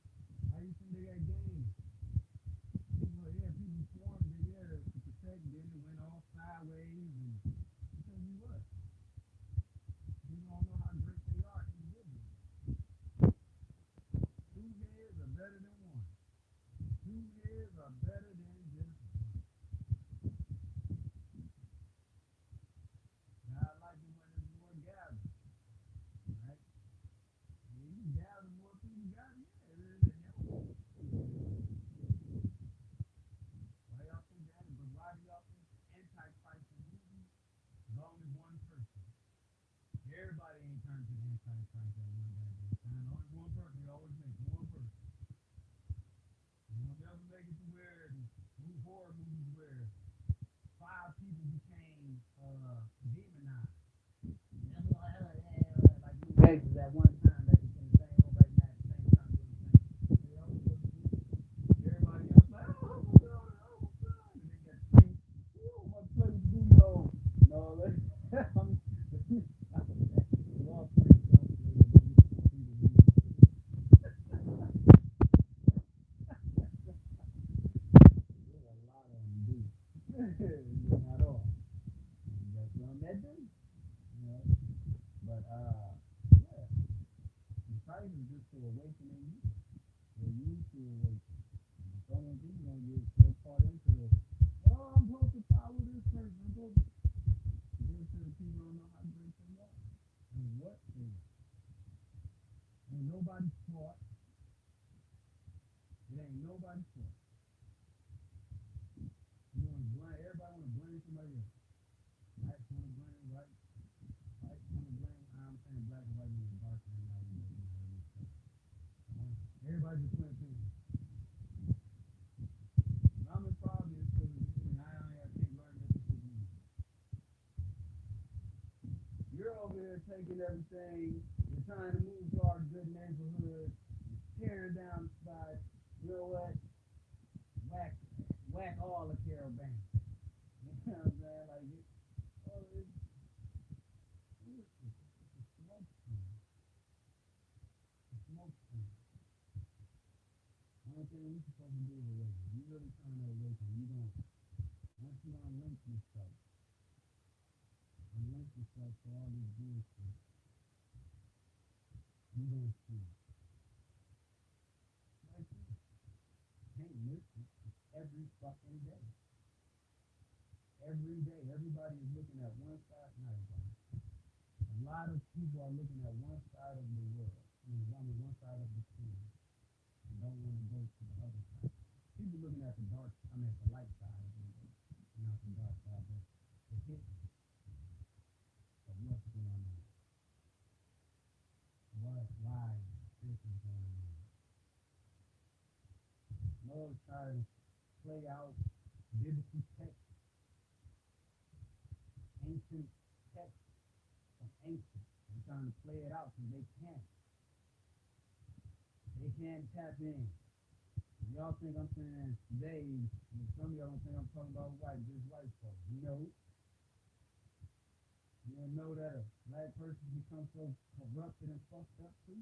how you think they got games? People swarmed together to protect, then it went all sideways, and tell you what, you don't know how great they are individually. 2 heads are better than one. 2 heads are better than just one. Now I like it when it's more gathered, right? When you gather more people, it helps. Why y'all think that? But why do y'all think Antichrist is moving? There's only one person. Everybody ain't turned to the Antichrist at one goddamn time. Only one person. You always make one person. You will never make it to where these horror movies where 5 people became demonized. That's why like New Vegas at one time that became the same right now at the same time doing the same. Everybody else like, oh my god, and they got But yeah, the fight is just to awaken in you, for you to awaken. So many people don't get so caught into the, oh, I'm supposed to follow this person. I'm supposed to. Most of the people don't know how great they are and what they are. Ain't nobody taught. It ain't nobody taught. You want to blame everybody? Want to blame somebody else? Blacks want to blame white. Whites want to blame. I'm saying black and white is darker than that. Everybody just playing things. I'm in problem because I can't learn this. You're over here taking everything. You're trying to move to our good neighborhood. You're tearing down the spot. You know what? Whack all the caravan. You know what I'm saying? Like, it's a smoke screen. It's a smoke screen. Only thing we're supposed to do is awaken. You really trying to awaken. You don't. Once you unlink yourself to all this bullshit, you don't see it. Like you can't miss it. It's every fucking day. Every day, everybody is looking at one side. Not everybody. A lot of people are looking at one side of the world. One side of the screen. And don't want to go to the other side. People looking at the light side of the world. Not the dark side, but the hidden of what's going on. Why this is going on. Lord trying to play out biblical text, ancient text from ancient. They're trying to play it out because they can't. They can't tap in. Y'all think I'm saying today, some of y'all don't think I'm talking about just white folks. No. You don't know that a black person becomes so corrupted and fucked up too?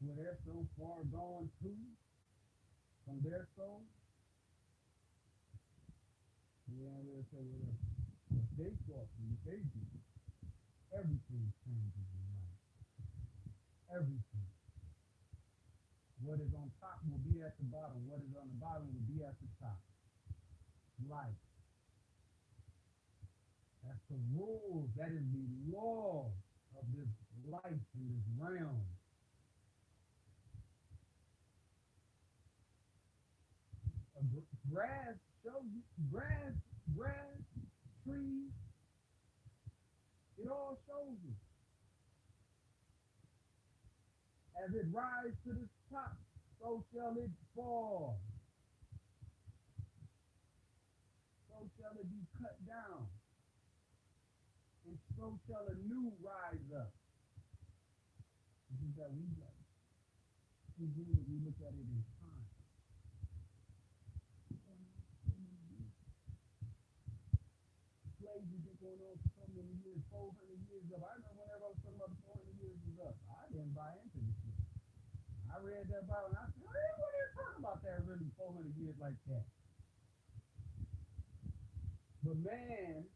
Where they're so far gone too from their soul? Yeah, I'm going to say what they thought and what they do. Everything changes in life. Everything. What is on top will be at the bottom. What is on the bottom will be at the top. Life. That's the rules. That is the law of this life in this realm. Grass shows you. Grass, trees. It all shows you. As it rises to the top, so shall it fall. So shall it be cut down. And so shall a new rise up. This is that we like. We look at it in time. Slaves have been going on for so many years, 400 years up. I remember whenever I was talking about the 400 years was up, I didn't buy into this shit. I read that Bible and I said, what are they talking about that really 400 years like that? But man,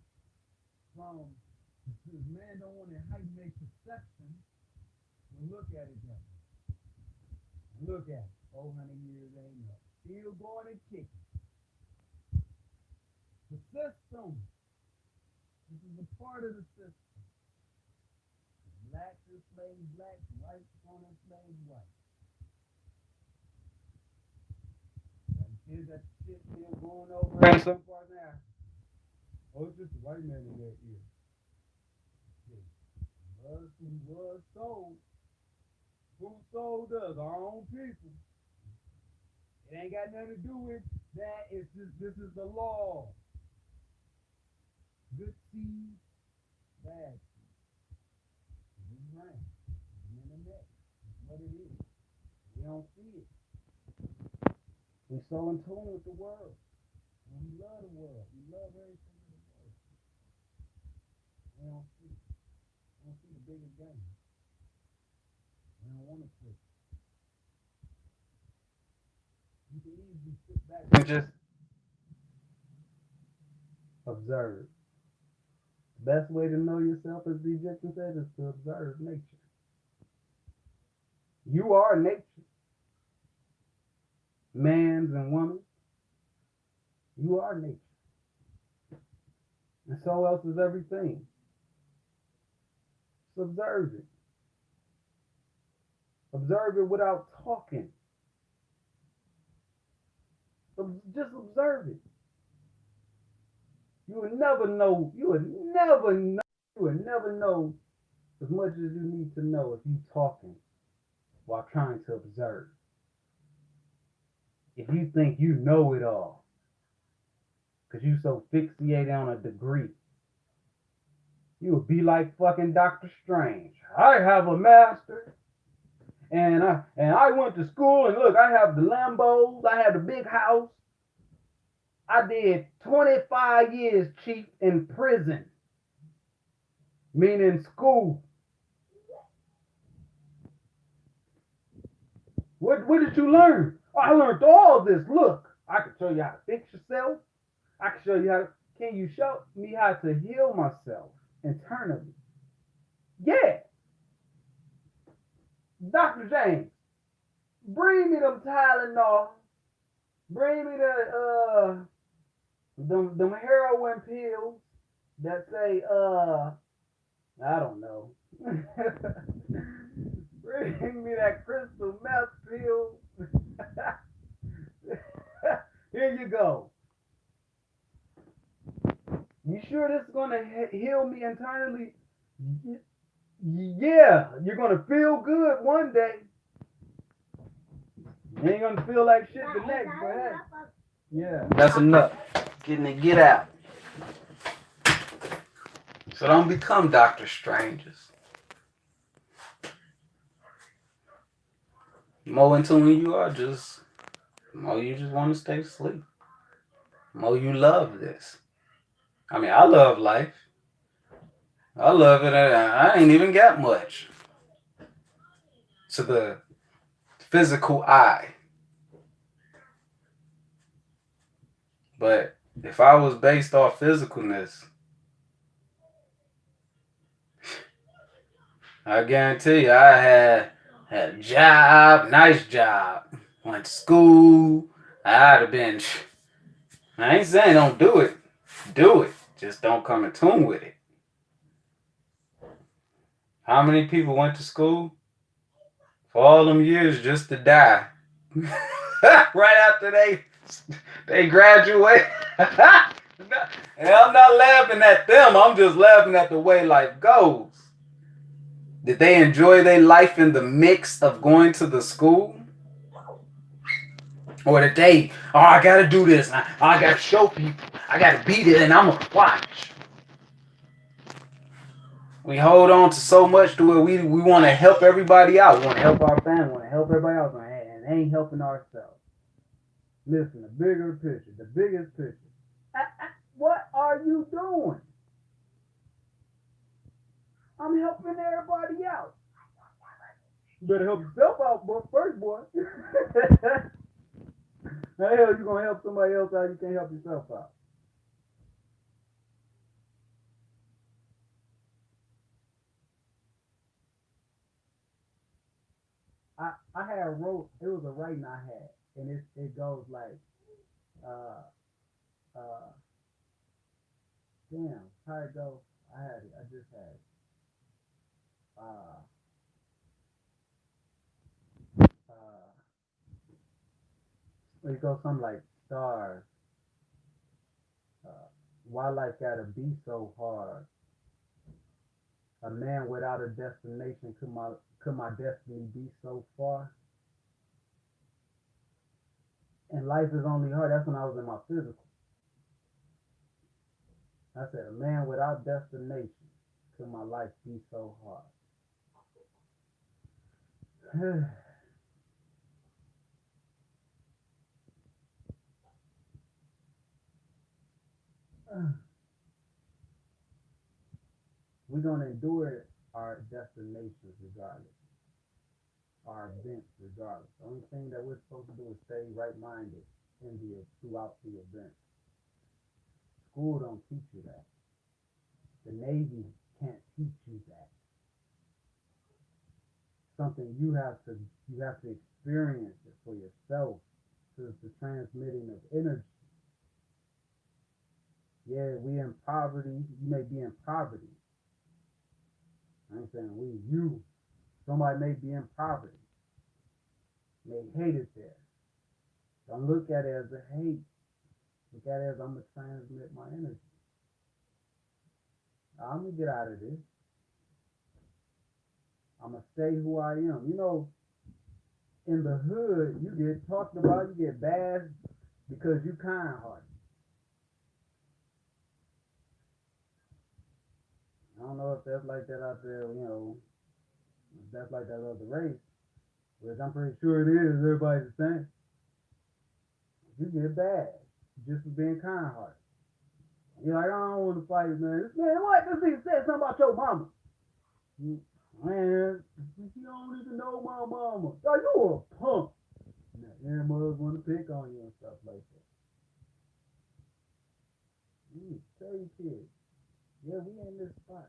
because man don't want to heighten their perception, look at it that way. Look at it. 400 years ain't up. Still going and kicking. The system. This is a part of the system. Blacks enslave blacks, whites gonna enslave whites. Is that shit still going over in some part now? Oh, it's just a white man in their ear. Was sold. Who sold us? Our own people. It ain't got nothing to do with that. It's just this is the law. Good seed, bad seed. It's right. In the neck. That's what it is. We don't see it. We're so in tune with the world. And we love the world. We love everything in the world. We don't see it. We don't see the bigger game. We don't want to quit. You can easily sit back and just observe. Best way to know yourself, as the Egyptian said, is to observe nature. You are nature, man's and woman's. You are nature, and so else is everything. So observe it. Observe it without talking. Just observe it. You would never know. You would never know. You would never know as much as you need to know if you talking while trying to observe. If you think you know it all, because you so fixated on a degree, you would be like fucking Dr. Strange. I have a master, and I went to school, and look, I have the Lambos, I have the big house. I did 25 years, chief, in prison, meaning school. What did you learn? Oh, I learned all this. Look, I can show you how to fix yourself. I can show you how to. Can you show me how to heal myself internally? Yeah. Dr. James, bring me them Tylenol. Bring me them heroin pills that say I don't know. Bring me that crystal meth pill. Here you go. You sure this is gonna heal me internally? Yeah, you're gonna feel good one day. You ain't gonna feel like shit the next, but hey. Yeah. That's enough. Getting to get out. So don't become Dr. Strangers. The more in tune you are, the more you just want to stay asleep. The more you love this. I mean, I love life. I love it. I ain't even got much to the physical eye. But if I was based off physicalness, I guarantee you I had a job, nice job, went to school. I'd have been. I ain't saying don't do it. Do it. Just don't come in tune with it. How many people went to school for all them years just to die? Right after they graduate. And I'm not laughing at them. I'm just laughing at the way life goes. Did they enjoy their life in the mix of going to the school? Or did they, oh, I gotta do this. I gotta show people. I gotta beat it and I'm gonna watch. We hold on to so much to where we want to help everybody out. We want to help our family. We want to help everybody else. And ain't helping ourselves. Listen, the bigger picture. The biggest picture. What are you doing? I'm helping everybody out. You better help yourself out first, boy. How the hell you gonna help somebody else out? You can't help yourself out. I had wrote. It was a writing I had, and it goes like, uh, damn, how it goes? I had it. I just had it. Uh, it goes something like stars. Uh, why life gotta be so hard? A man without a destination, could my destiny be so far? And life is only hard. That's when I was in my physical. I said, a man without destination, could my life be so hard? We're gonna endure our destinations regardless, our events regardless. The only thing that we're supposed to do is stay right-minded throughout the event. School don't teach you that. The Navy can't teach you that. Something you have to experience it for yourself. So it's the transmitting of energy. Yeah, we in poverty. You may be in poverty. I ain't saying you. Somebody may be in poverty. May hate it there. Don't look at it as a hate. Look at it as I'm going to transmit my energy. I'm going to get out of this. I'm going to stay who I am. You know, in the hood, you get talked about, you get bashed because you kind-hearted. I don't know if that's like that out there, you know, if that's like that other race, which I'm pretty sure it is. Everybody's the same. You get bashed just for being kind-hearted. You're like, I don't want to fight, man. Man, what? This nigga said something about your mama. Man, you don't even know my mama. Oh, you a punk. Now, mothers want to pick on you and stuff like that. Tell your kids, yeah, we in this spot.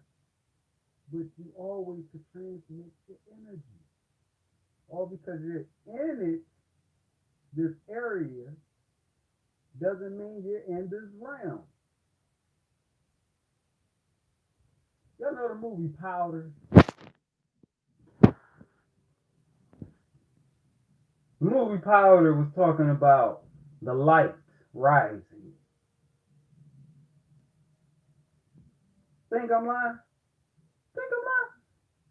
But you always could transmit your energy. All because you're in it, this area, doesn't mean you're in this realm. Y'all know the movie Powder? The movie Powder was talking about the light rising. Think I'm lying? Think I'm lying?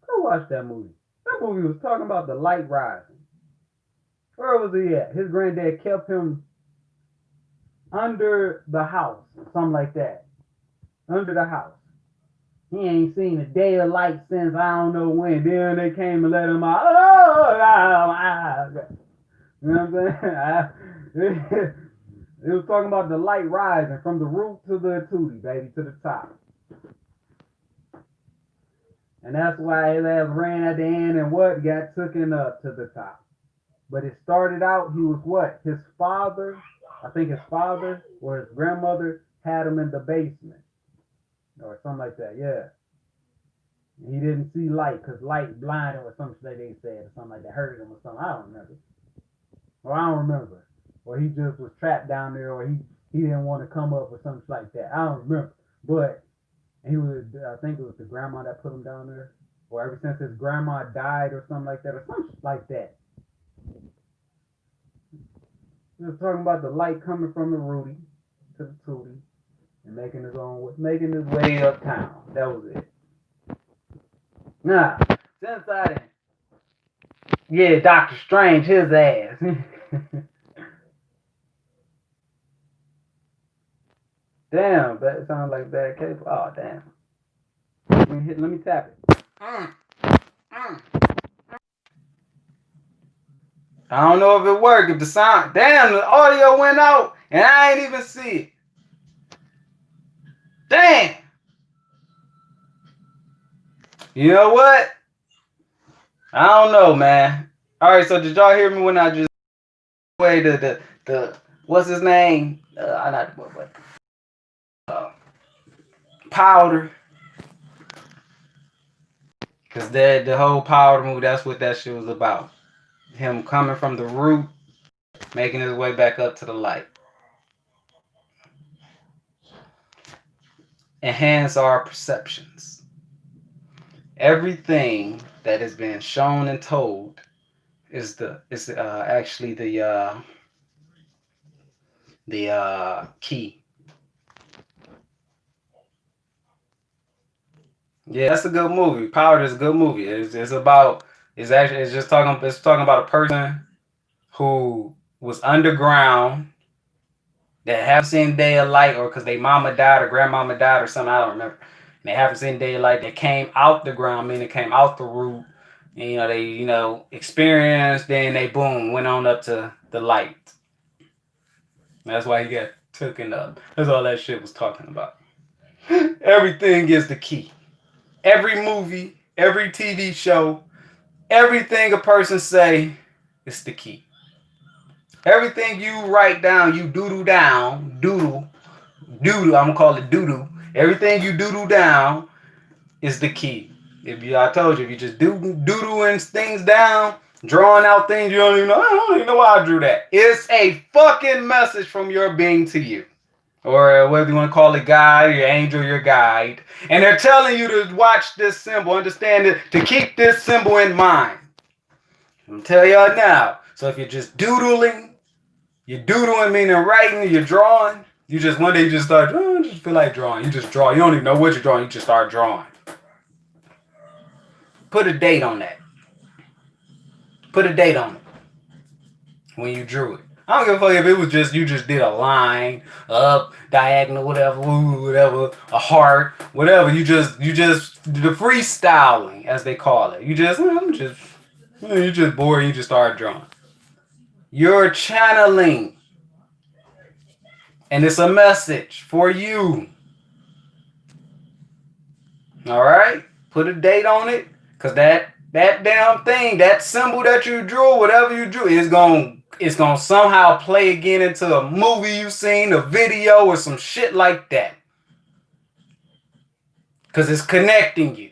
Go watch that movie. That movie was talking about the light rising. Where was he at? His granddad kept him under the house, something like that. Under the house. He ain't seen a day of light since I don't know when. Then they came and let him out. You know what I'm saying? It was talking about the light rising from the roof to the tootie, baby, to the top. And that's why his ass ran at the end and what? Got taken up to the top. But it started out, he was what? His father, I think his father or his grandmother had him in the basement. Or something like that, yeah. He didn't see light because light blinded or something like they said or something like that. Hurt him or something. I don't remember. Or I don't remember. Or he just was trapped down there or he didn't want to come up or something like that. I don't remember. But he was, I think it was the grandma that put him down there. Or ever since his grandma died or something like that. Or something like that. He was talking about the light coming from the Rudy to the Tootie. And making his way uptown. That was it. Nah, since I didn't. Yeah, Doctor Strange, his ass. Damn, that sounds like bad cable. Oh, damn. Let me tap it. I don't know if it worked. If the sound, damn, the audio went out and I ain't even see it. Damn. You know what? I don't know, man. All right, so did y'all hear me when I just way the what's his name? I not what Powder. Cause the whole Powder movie, that's what that shit was about. Him coming from the root, making his way back up to the light. Enhance our perceptions. Everything that is being shown and told is actually the key. Yeah, that's a good movie. Power is a good movie. It's just talking about a person who was underground that haven't seen day of light, or because their mama died or grandmama died or something, I don't remember. And they haven't seen day of light. They came out the ground, meaning they came out the root. And, they experienced, then they boom, went on up to the light. That's why he got taken up. That's all that shit was talking about. Everything is the key. Every movie, every TV show, everything a person say is the key. Everything you write down, you doodle down, I'm gonna call it doodle. Everything you doodle down is the key. I told you, if you just doodling things down, drawing out things you don't even know, I don't even know why I drew that. It's a fucking message from your being to you. Or whether you want to call it God, your angel, your guide. And they're telling you to watch this symbol, understand it, to keep this symbol in mind. I'm gonna tell y'all now. So if you're just doodling, meaning writing, you're drawing. You just one day you just start drawing, just feel like drawing. You just draw. You don't even know what you're drawing. You just start drawing. Put a date on that. Put a date on it when you drew it. I don't give a fuck if it was just you just did a line, up, diagonal, whatever, a heart, whatever. You just the freestyling as they call it. You just bored. You just start drawing. You're channeling, and it's a message for you. All right, put a date on it, cause that damn thing, that symbol that you drew, whatever you drew, it's gonna somehow play again into a movie you seen, a video, or some shit like that. Cause it's connecting you,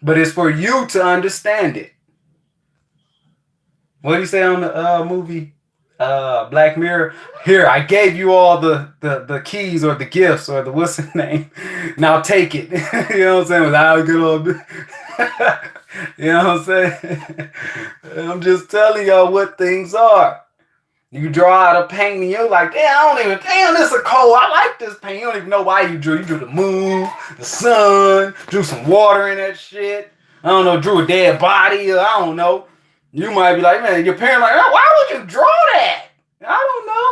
but it's for you to understand it. What do you say on the movie Black Mirror? Here, I gave you all the keys or the gifts or the what's the name. Now take it. You know what I'm saying? Without good old. You know what I'm saying? I'm just telling y'all what things are. You draw out a paint and you're like, damn, this is cold. I like this paint. You don't even know why you drew. You drew the moon, the sun, drew some water in that shit. I don't know, drew a dead body. I don't know. You might be like, man, your parents like, oh, why would you draw that? I don't know.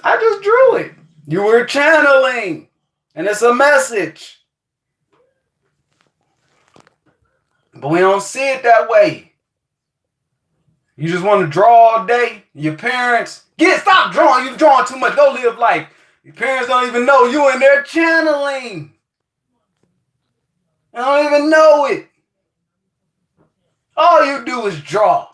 I just drew it. You were channeling, and it's a message. But we don't see it that way. You just want to draw all day. Your parents, stop drawing. You're drawing too much. Go live life. Your parents don't even know you in there channeling. They don't even know it. All you do is draw.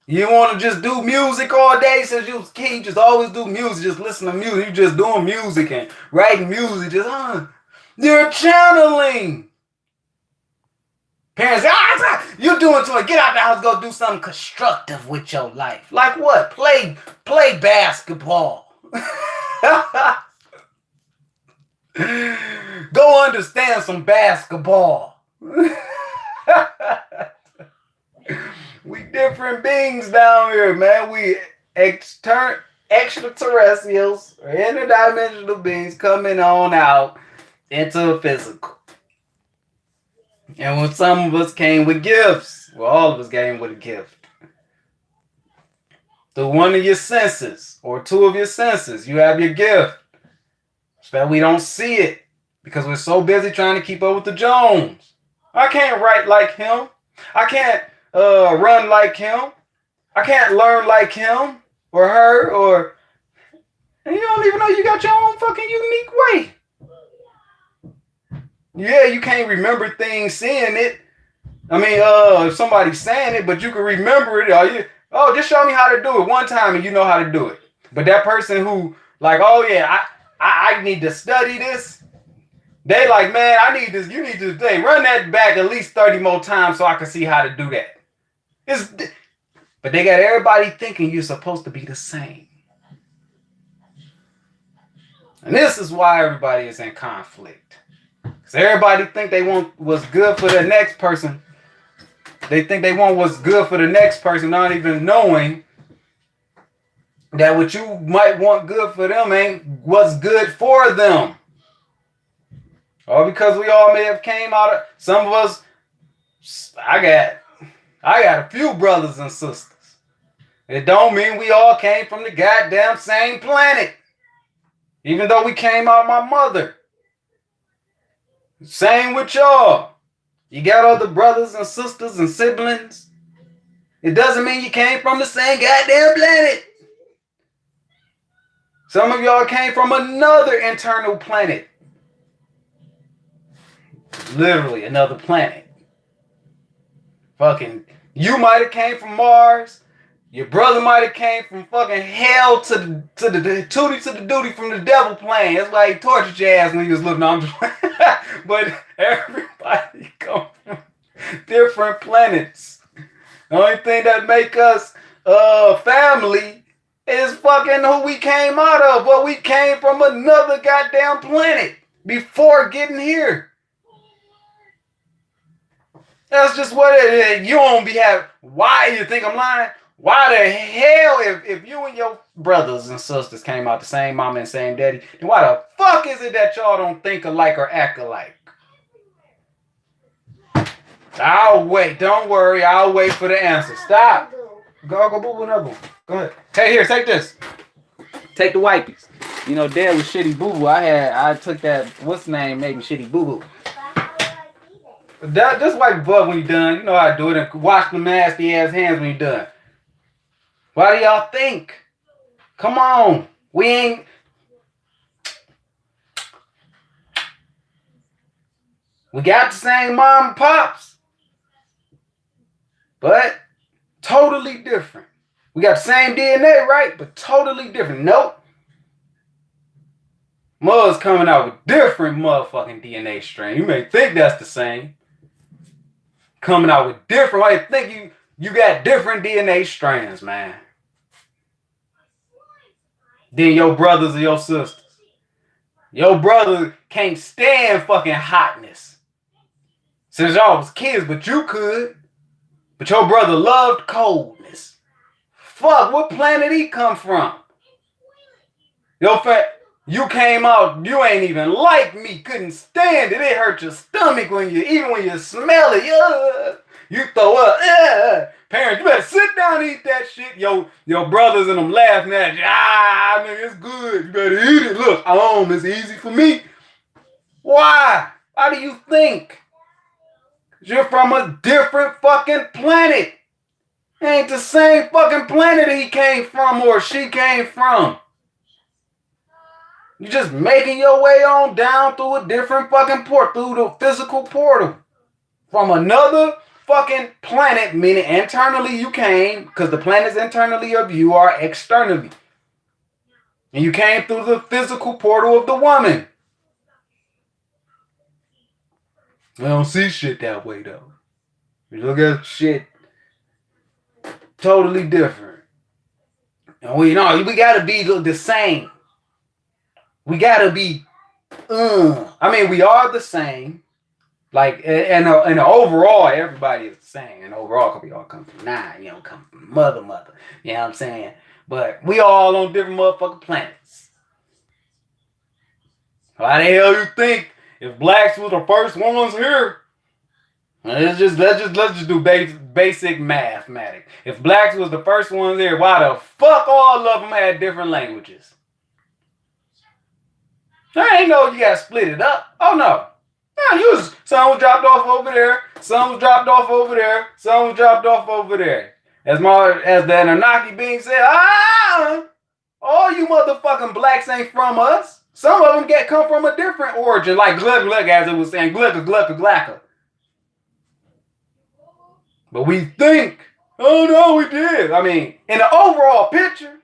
You want to just do music all day since you was a kid. You just always do music. Just listen to music. You just doing music and writing music. You're channeling. Parents, you're doing too much. Get out the house. Go do something constructive with your life. Like what? Play basketball. Go understand some basketball. We different beings down here, man. We extraterrestrials or interdimensional beings coming on out into a physical. And when some of us came with gifts, well, all of us came with a gift. Through one of your senses or two of your senses, you have your gift. So that we don't see it because we're so busy trying to keep up with the Jones. I can't write like him. I can't run like him. I can't learn like him or her and you don't even know you got your own fucking unique way. Yeah, you can't remember things seeing it. I mean, if somebody's saying it, but you can remember it. Just show me how to do it one time and you know how to do it. But that person who like, oh yeah, I need to study this. They like, man, I need this. You need to run that back at least 30 more times so I can see how to do that. But they got everybody thinking you're supposed to be the same. And this is why everybody is in conflict. Because everybody think they want what's good for the next person. They think they want what's good for the next person, not even knowing that what you might want good for them ain't what's good for them. Or because we all may have came out of, some of us, I got a few brothers and sisters. It don't mean we all came from the goddamn same planet. Even though we came out of my mother. Same with y'all. You got other brothers and sisters and siblings. It doesn't mean you came from the same goddamn planet. Some of y'all came from another internal planet. Literally another planet. Fucking, you might have came from Mars. Your brother might have came from fucking hell to the tootie to the duty from the devil plane. That's why he tortured your ass when he was living on. But everybody come from different planets. The only thing that make us family is fucking who we came out of. But we came from another goddamn planet before getting here. That's just what it is. You don't be having. Why you think I'm lying? Why the hell, if you and your brothers and sisters came out the same mama and same daddy, then why the fuck is it that y'all don't think alike or act alike? I'll wait. Don't worry. I'll wait for the answer. Stop. Go boo boo another one. Go ahead. Hey, here, take this. Take the wipies. You know, Dad was shitty boo boo. I took that. What's the name? Made me shitty boo boo. Just wipe your butt when you're done. You know how I do it. And wash the nasty ass hands when you're done. Why do y'all think? Come on. We ain't. We got the same mom and pops. But totally different. We got the same DNA, right? But totally different. Nope. Mother's coming out with different motherfucking DNA strain. You may think that's the same. Coming out with different. Why you think you got different DNA strands, man? Than your brothers or your sisters. Your brother can't stand fucking hotness. Since y'all was kids, but you could. But your brother loved coldness. Fuck, what planet he come from? You came out, you ain't even like me, couldn't stand it. It hurt your stomach even when you smell it. You throw up. Parents, you better sit down and eat that shit. Your brothers and them laughing at you. Nigga, it's good. You better eat it. Look, it's easy for me. Why? Why do you think? You're from a different fucking planet. It ain't the same fucking planet he came from or she came from. You're just making your way on down through a different fucking port, through the physical portal. From another fucking planet, meaning internally you came, because the planets internally of you are externally. And you came through the physical portal of the woman. I don't see shit that way, though. You look at shit totally different. And we gotta be the same. We gotta be, we are the same. Like, and overall, everybody is the same. And overall, because we all come from nine. You don't come from mother. You know what I'm saying? But we all on different motherfucking planets. Why the hell you think if blacks were the first ones here? Let's just do basic mathematics. If blacks was the first ones here, why the fuck all of them had different languages? I ain't know you gotta split it up. Oh no. Some was dropped off over there, some was dropped off over there, some was dropped off over there. As the Anunnaki being said, all you motherfucking blacks ain't from us. Some of them come from a different origin, like Glugga, as it was saying, Glugga. But we think, oh no, we did. I mean, in the overall picture,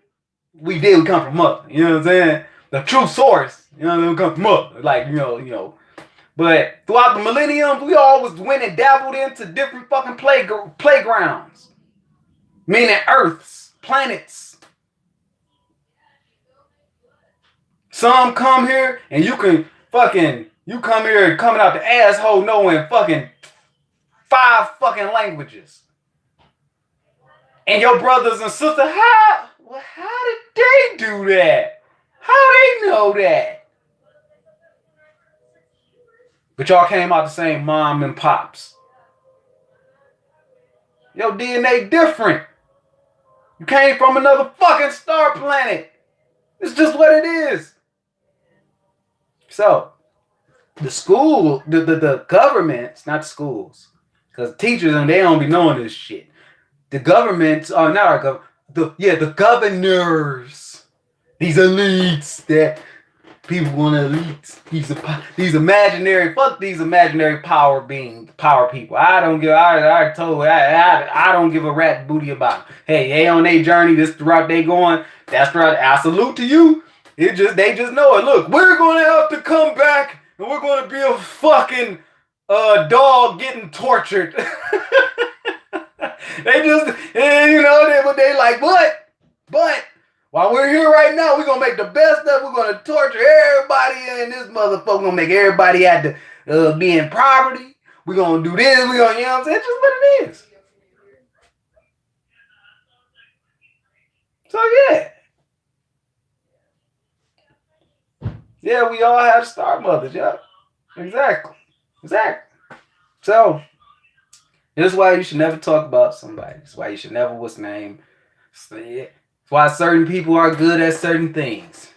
we come from mother. You know what I'm saying? The true source, we come from mother. Like, But throughout the millenniums, we always went and dabbled into different fucking playgrounds. Meaning Earths, planets. Some come here and you come here coming out the asshole knowing fucking 5 fucking languages. And your brothers and sisters, how did they do that? How they know that? But y'all came out the same mom and pops. Your DNA different. You came from another fucking star planet. It's just what it is. So, the governments, not the schools, because teachers and they don't be knowing this shit. The governments are not our the governors, these elites that People want to elite these imaginary power people. I don't give. I don't give a rat booty about them. Hey, they on their journey. This is the route they going. That's right. I salute to you. They just know it. Look, we're gonna have to come back, and we're gonna be a fucking dog getting tortured. They just, but they like, but. While we're here right now, we're going to make the best of it. We're going to torture everybody in this motherfucker. We're going to make everybody have to be in poverty. We're going to do this. We're going to, you know what I'm saying? It's just what it is. So, yeah. Yeah, we all have star mothers. Yeah. Exactly. So, this is why you should never talk about somebody. This is why you should never, what's the name? So, yeah. That's why certain people are good at certain things.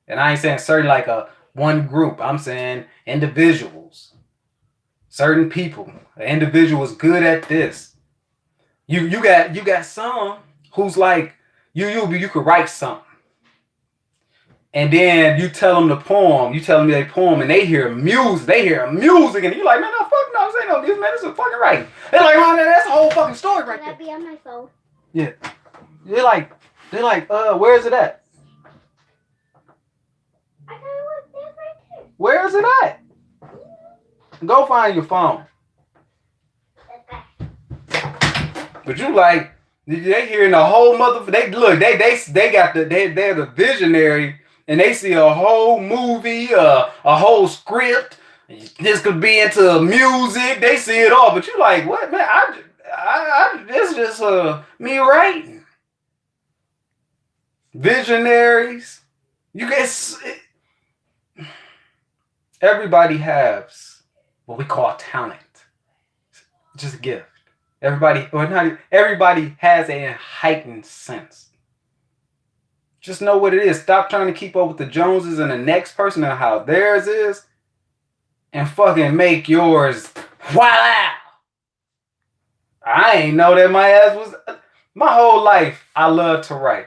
And I ain't saying certain like a one group. I'm saying individuals. Certain people. An individual is good at this. You got some who's like, you could write something. And then you tell them the poem. You tell them their poem and they hear music. And you're like, man, no, fuck no. I'm saying no, this man, this is fucking right. They're like, man, that's a whole fucking story right there. Can I be on my phone? Yeah. They're like, where is it at? I thought it was there right there. Where is it at? Go find your phone. But you like, they hearing the whole they're the visionary and they see a whole movie, a whole script. This could be into music. They see it all. But you like, what, man? This is just me writing. Visionaries. You guys, everybody has what we call talent. Just a gift. Everybody has a heightened sense. Just know what it is. Stop trying to keep up with the Joneses and the next person and how theirs is. And fucking make yours voila. I ain't know that my ass was. My whole life, I love to write.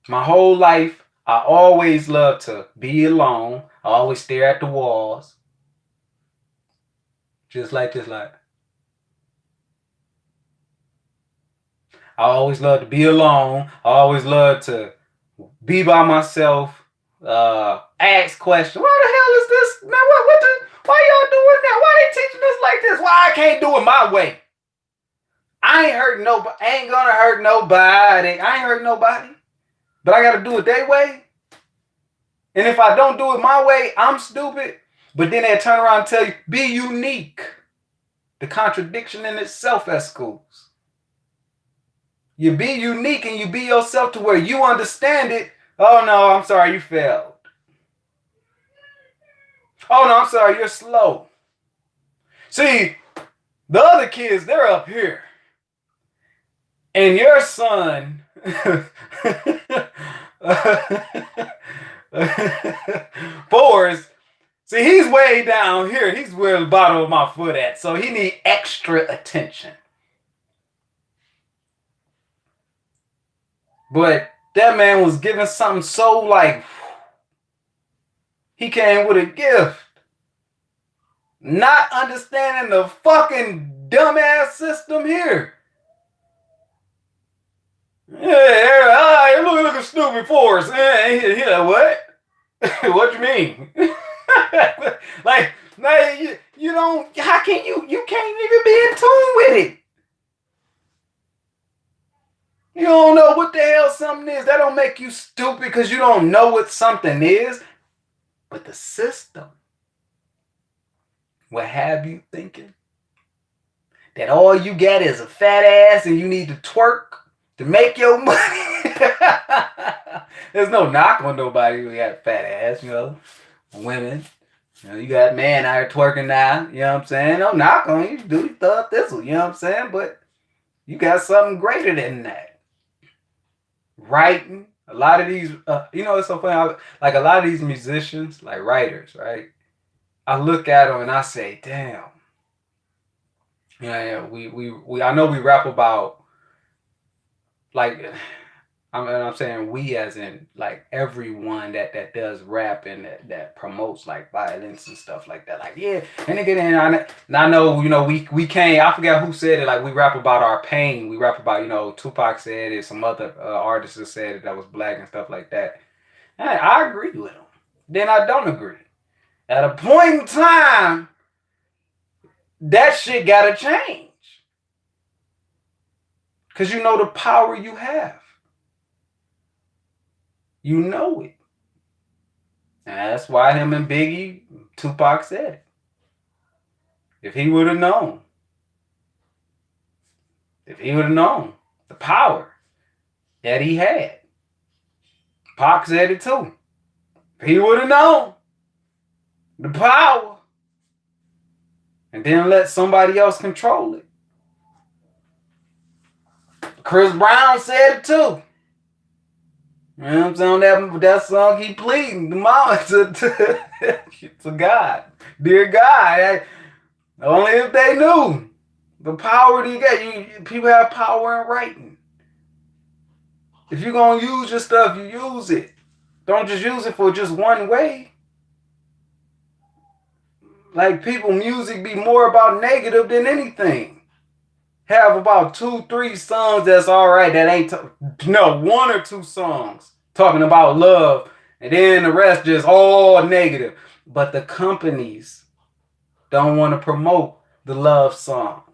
My whole life, I always love to be alone. I always stare at the walls. Just like this, like. I always love to be alone. I always love to be by myself. Ask questions. Why the hell is this? Man, why y'all doing that? Why they teaching us like this? Why I can't do it my way? I ain't hurting nobody. I ain't gonna hurt nobody. I ain't hurting nobody. But I gotta do it their way. And if I don't do it my way, I'm stupid. But then they turn around and tell you, be unique. The contradiction in itself at schools. You be unique and you be yourself to where you understand it. Oh no, I'm sorry, you failed. Oh no, I'm sorry, you're slow. See, the other kids, they're up here. And your son, Forrest, see, he's way down here. He's where the bottom of my foot at. So he need extra attention. But that man was given something so like, he came with a gift. Not understanding the fucking dumbass system here. Yeah, look at stupid Forrest. Yeah, what? What you mean? like you don't, how can you can't even be in tune with it. You don't know what the hell something is. That don't make you stupid because you don't know what something is. But the system will have you thinking that all you got is a fat ass and you need to twerk to make your money. There's no knock on nobody who got a fat ass, women. You got man out here twerking now, you know what I'm saying? No knock on you, do your thug thistle, you know what I'm saying? But you got something greater than that. Writing, a lot of these, it's so funny, like a lot of these musicians, like writers, right? I look at them and I say, damn. Yeah, I know we rap about, like, I'm saying we as in like everyone that does rap and that promotes like violence and stuff like that. Like yeah, and they get in. I know we can't. I forgot who said it. Like we rap about our pain. We rap about Tupac said it. Some other artists have said it that was black and stuff like that. And I agree with them. Then I don't agree. At a point in time, that shit gotta change. Cause you know the power you have. You know it. And that's why him and Biggie, Tupac said it. If he would have known, the power that he had, Pac said it too. If he would have known the power and then let somebody else control it. Chris Brown said it too. You know what I'm saying? That song he pleading the mama to God. Dear God, only if they knew the power that you get. People have power in writing. If you're going to use your stuff, you use it. Don't just use it for just one way. Like people, music be more about negative than anything. Have about 2-3 songs that's all right. That ain't one or two songs talking about love, and then the rest just all negative. But the companies don't want to promote the love songs.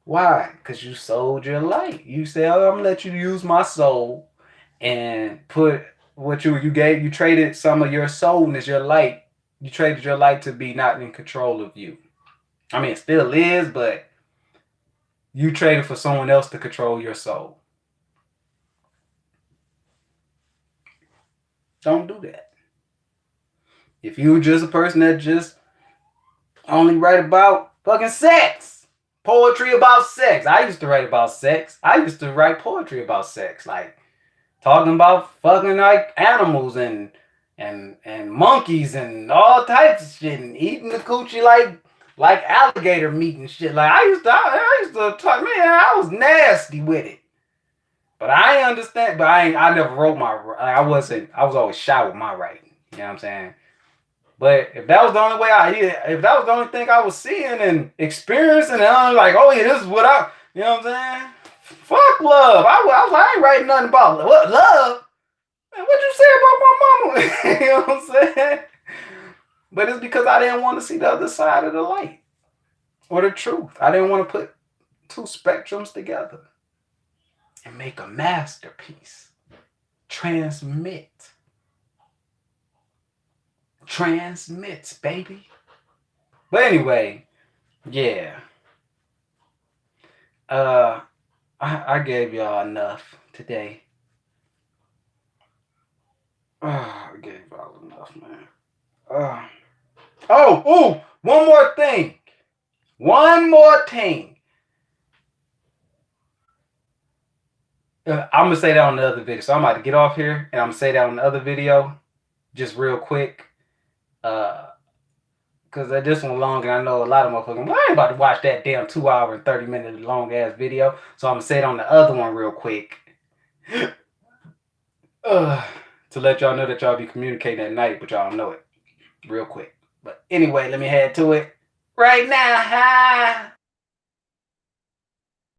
Why? Because you sold your light. You said, "Oh, I'm gonna let you use my soul," and put what you gave. You traded some of your soul as your light. You traded your light to be not in control of you. I mean, it still is, but you traded for someone else to control your soul. Don't do that. If you're just a person that just only write about fucking sex, poetry about sex. I used to write about sex. I used to write poetry about sex, like talking about fucking like animals and monkeys and all types of shit, and eating the coochie like alligator meat and shit. Like I used to talk. Man, I was nasty with it. But I understand. But I never wrote my. I was always shy with my writing. You know what I'm saying? But if that was the only way if that was the only thing I was seeing and experiencing, and I'm like, oh yeah, this is what you know what I'm saying? Fuck love. I ain't writing nothing about what love. Man, what you say about my mama? You know what I'm saying? But it's because I didn't want to see the other side of the light or the truth. I didn't want to put two spectrums together and make a masterpiece. Transmits, baby. But anyway, yeah. I gave y'all enough today. I gave y'all enough, man. One more thing. I'm gonna say that on the other video. So I'm about to get off here and I'm gonna say that on the other video, just real quick. Cause this one long and I know a lot of motherfuckers. Well, I ain't about to watch that damn 2 hour and 30-minute long ass video. So I'm gonna say it on the other one real quick. To let y'all know that y'all be communicating at night, but y'all know it real quick. But anyway, let me head to it right now.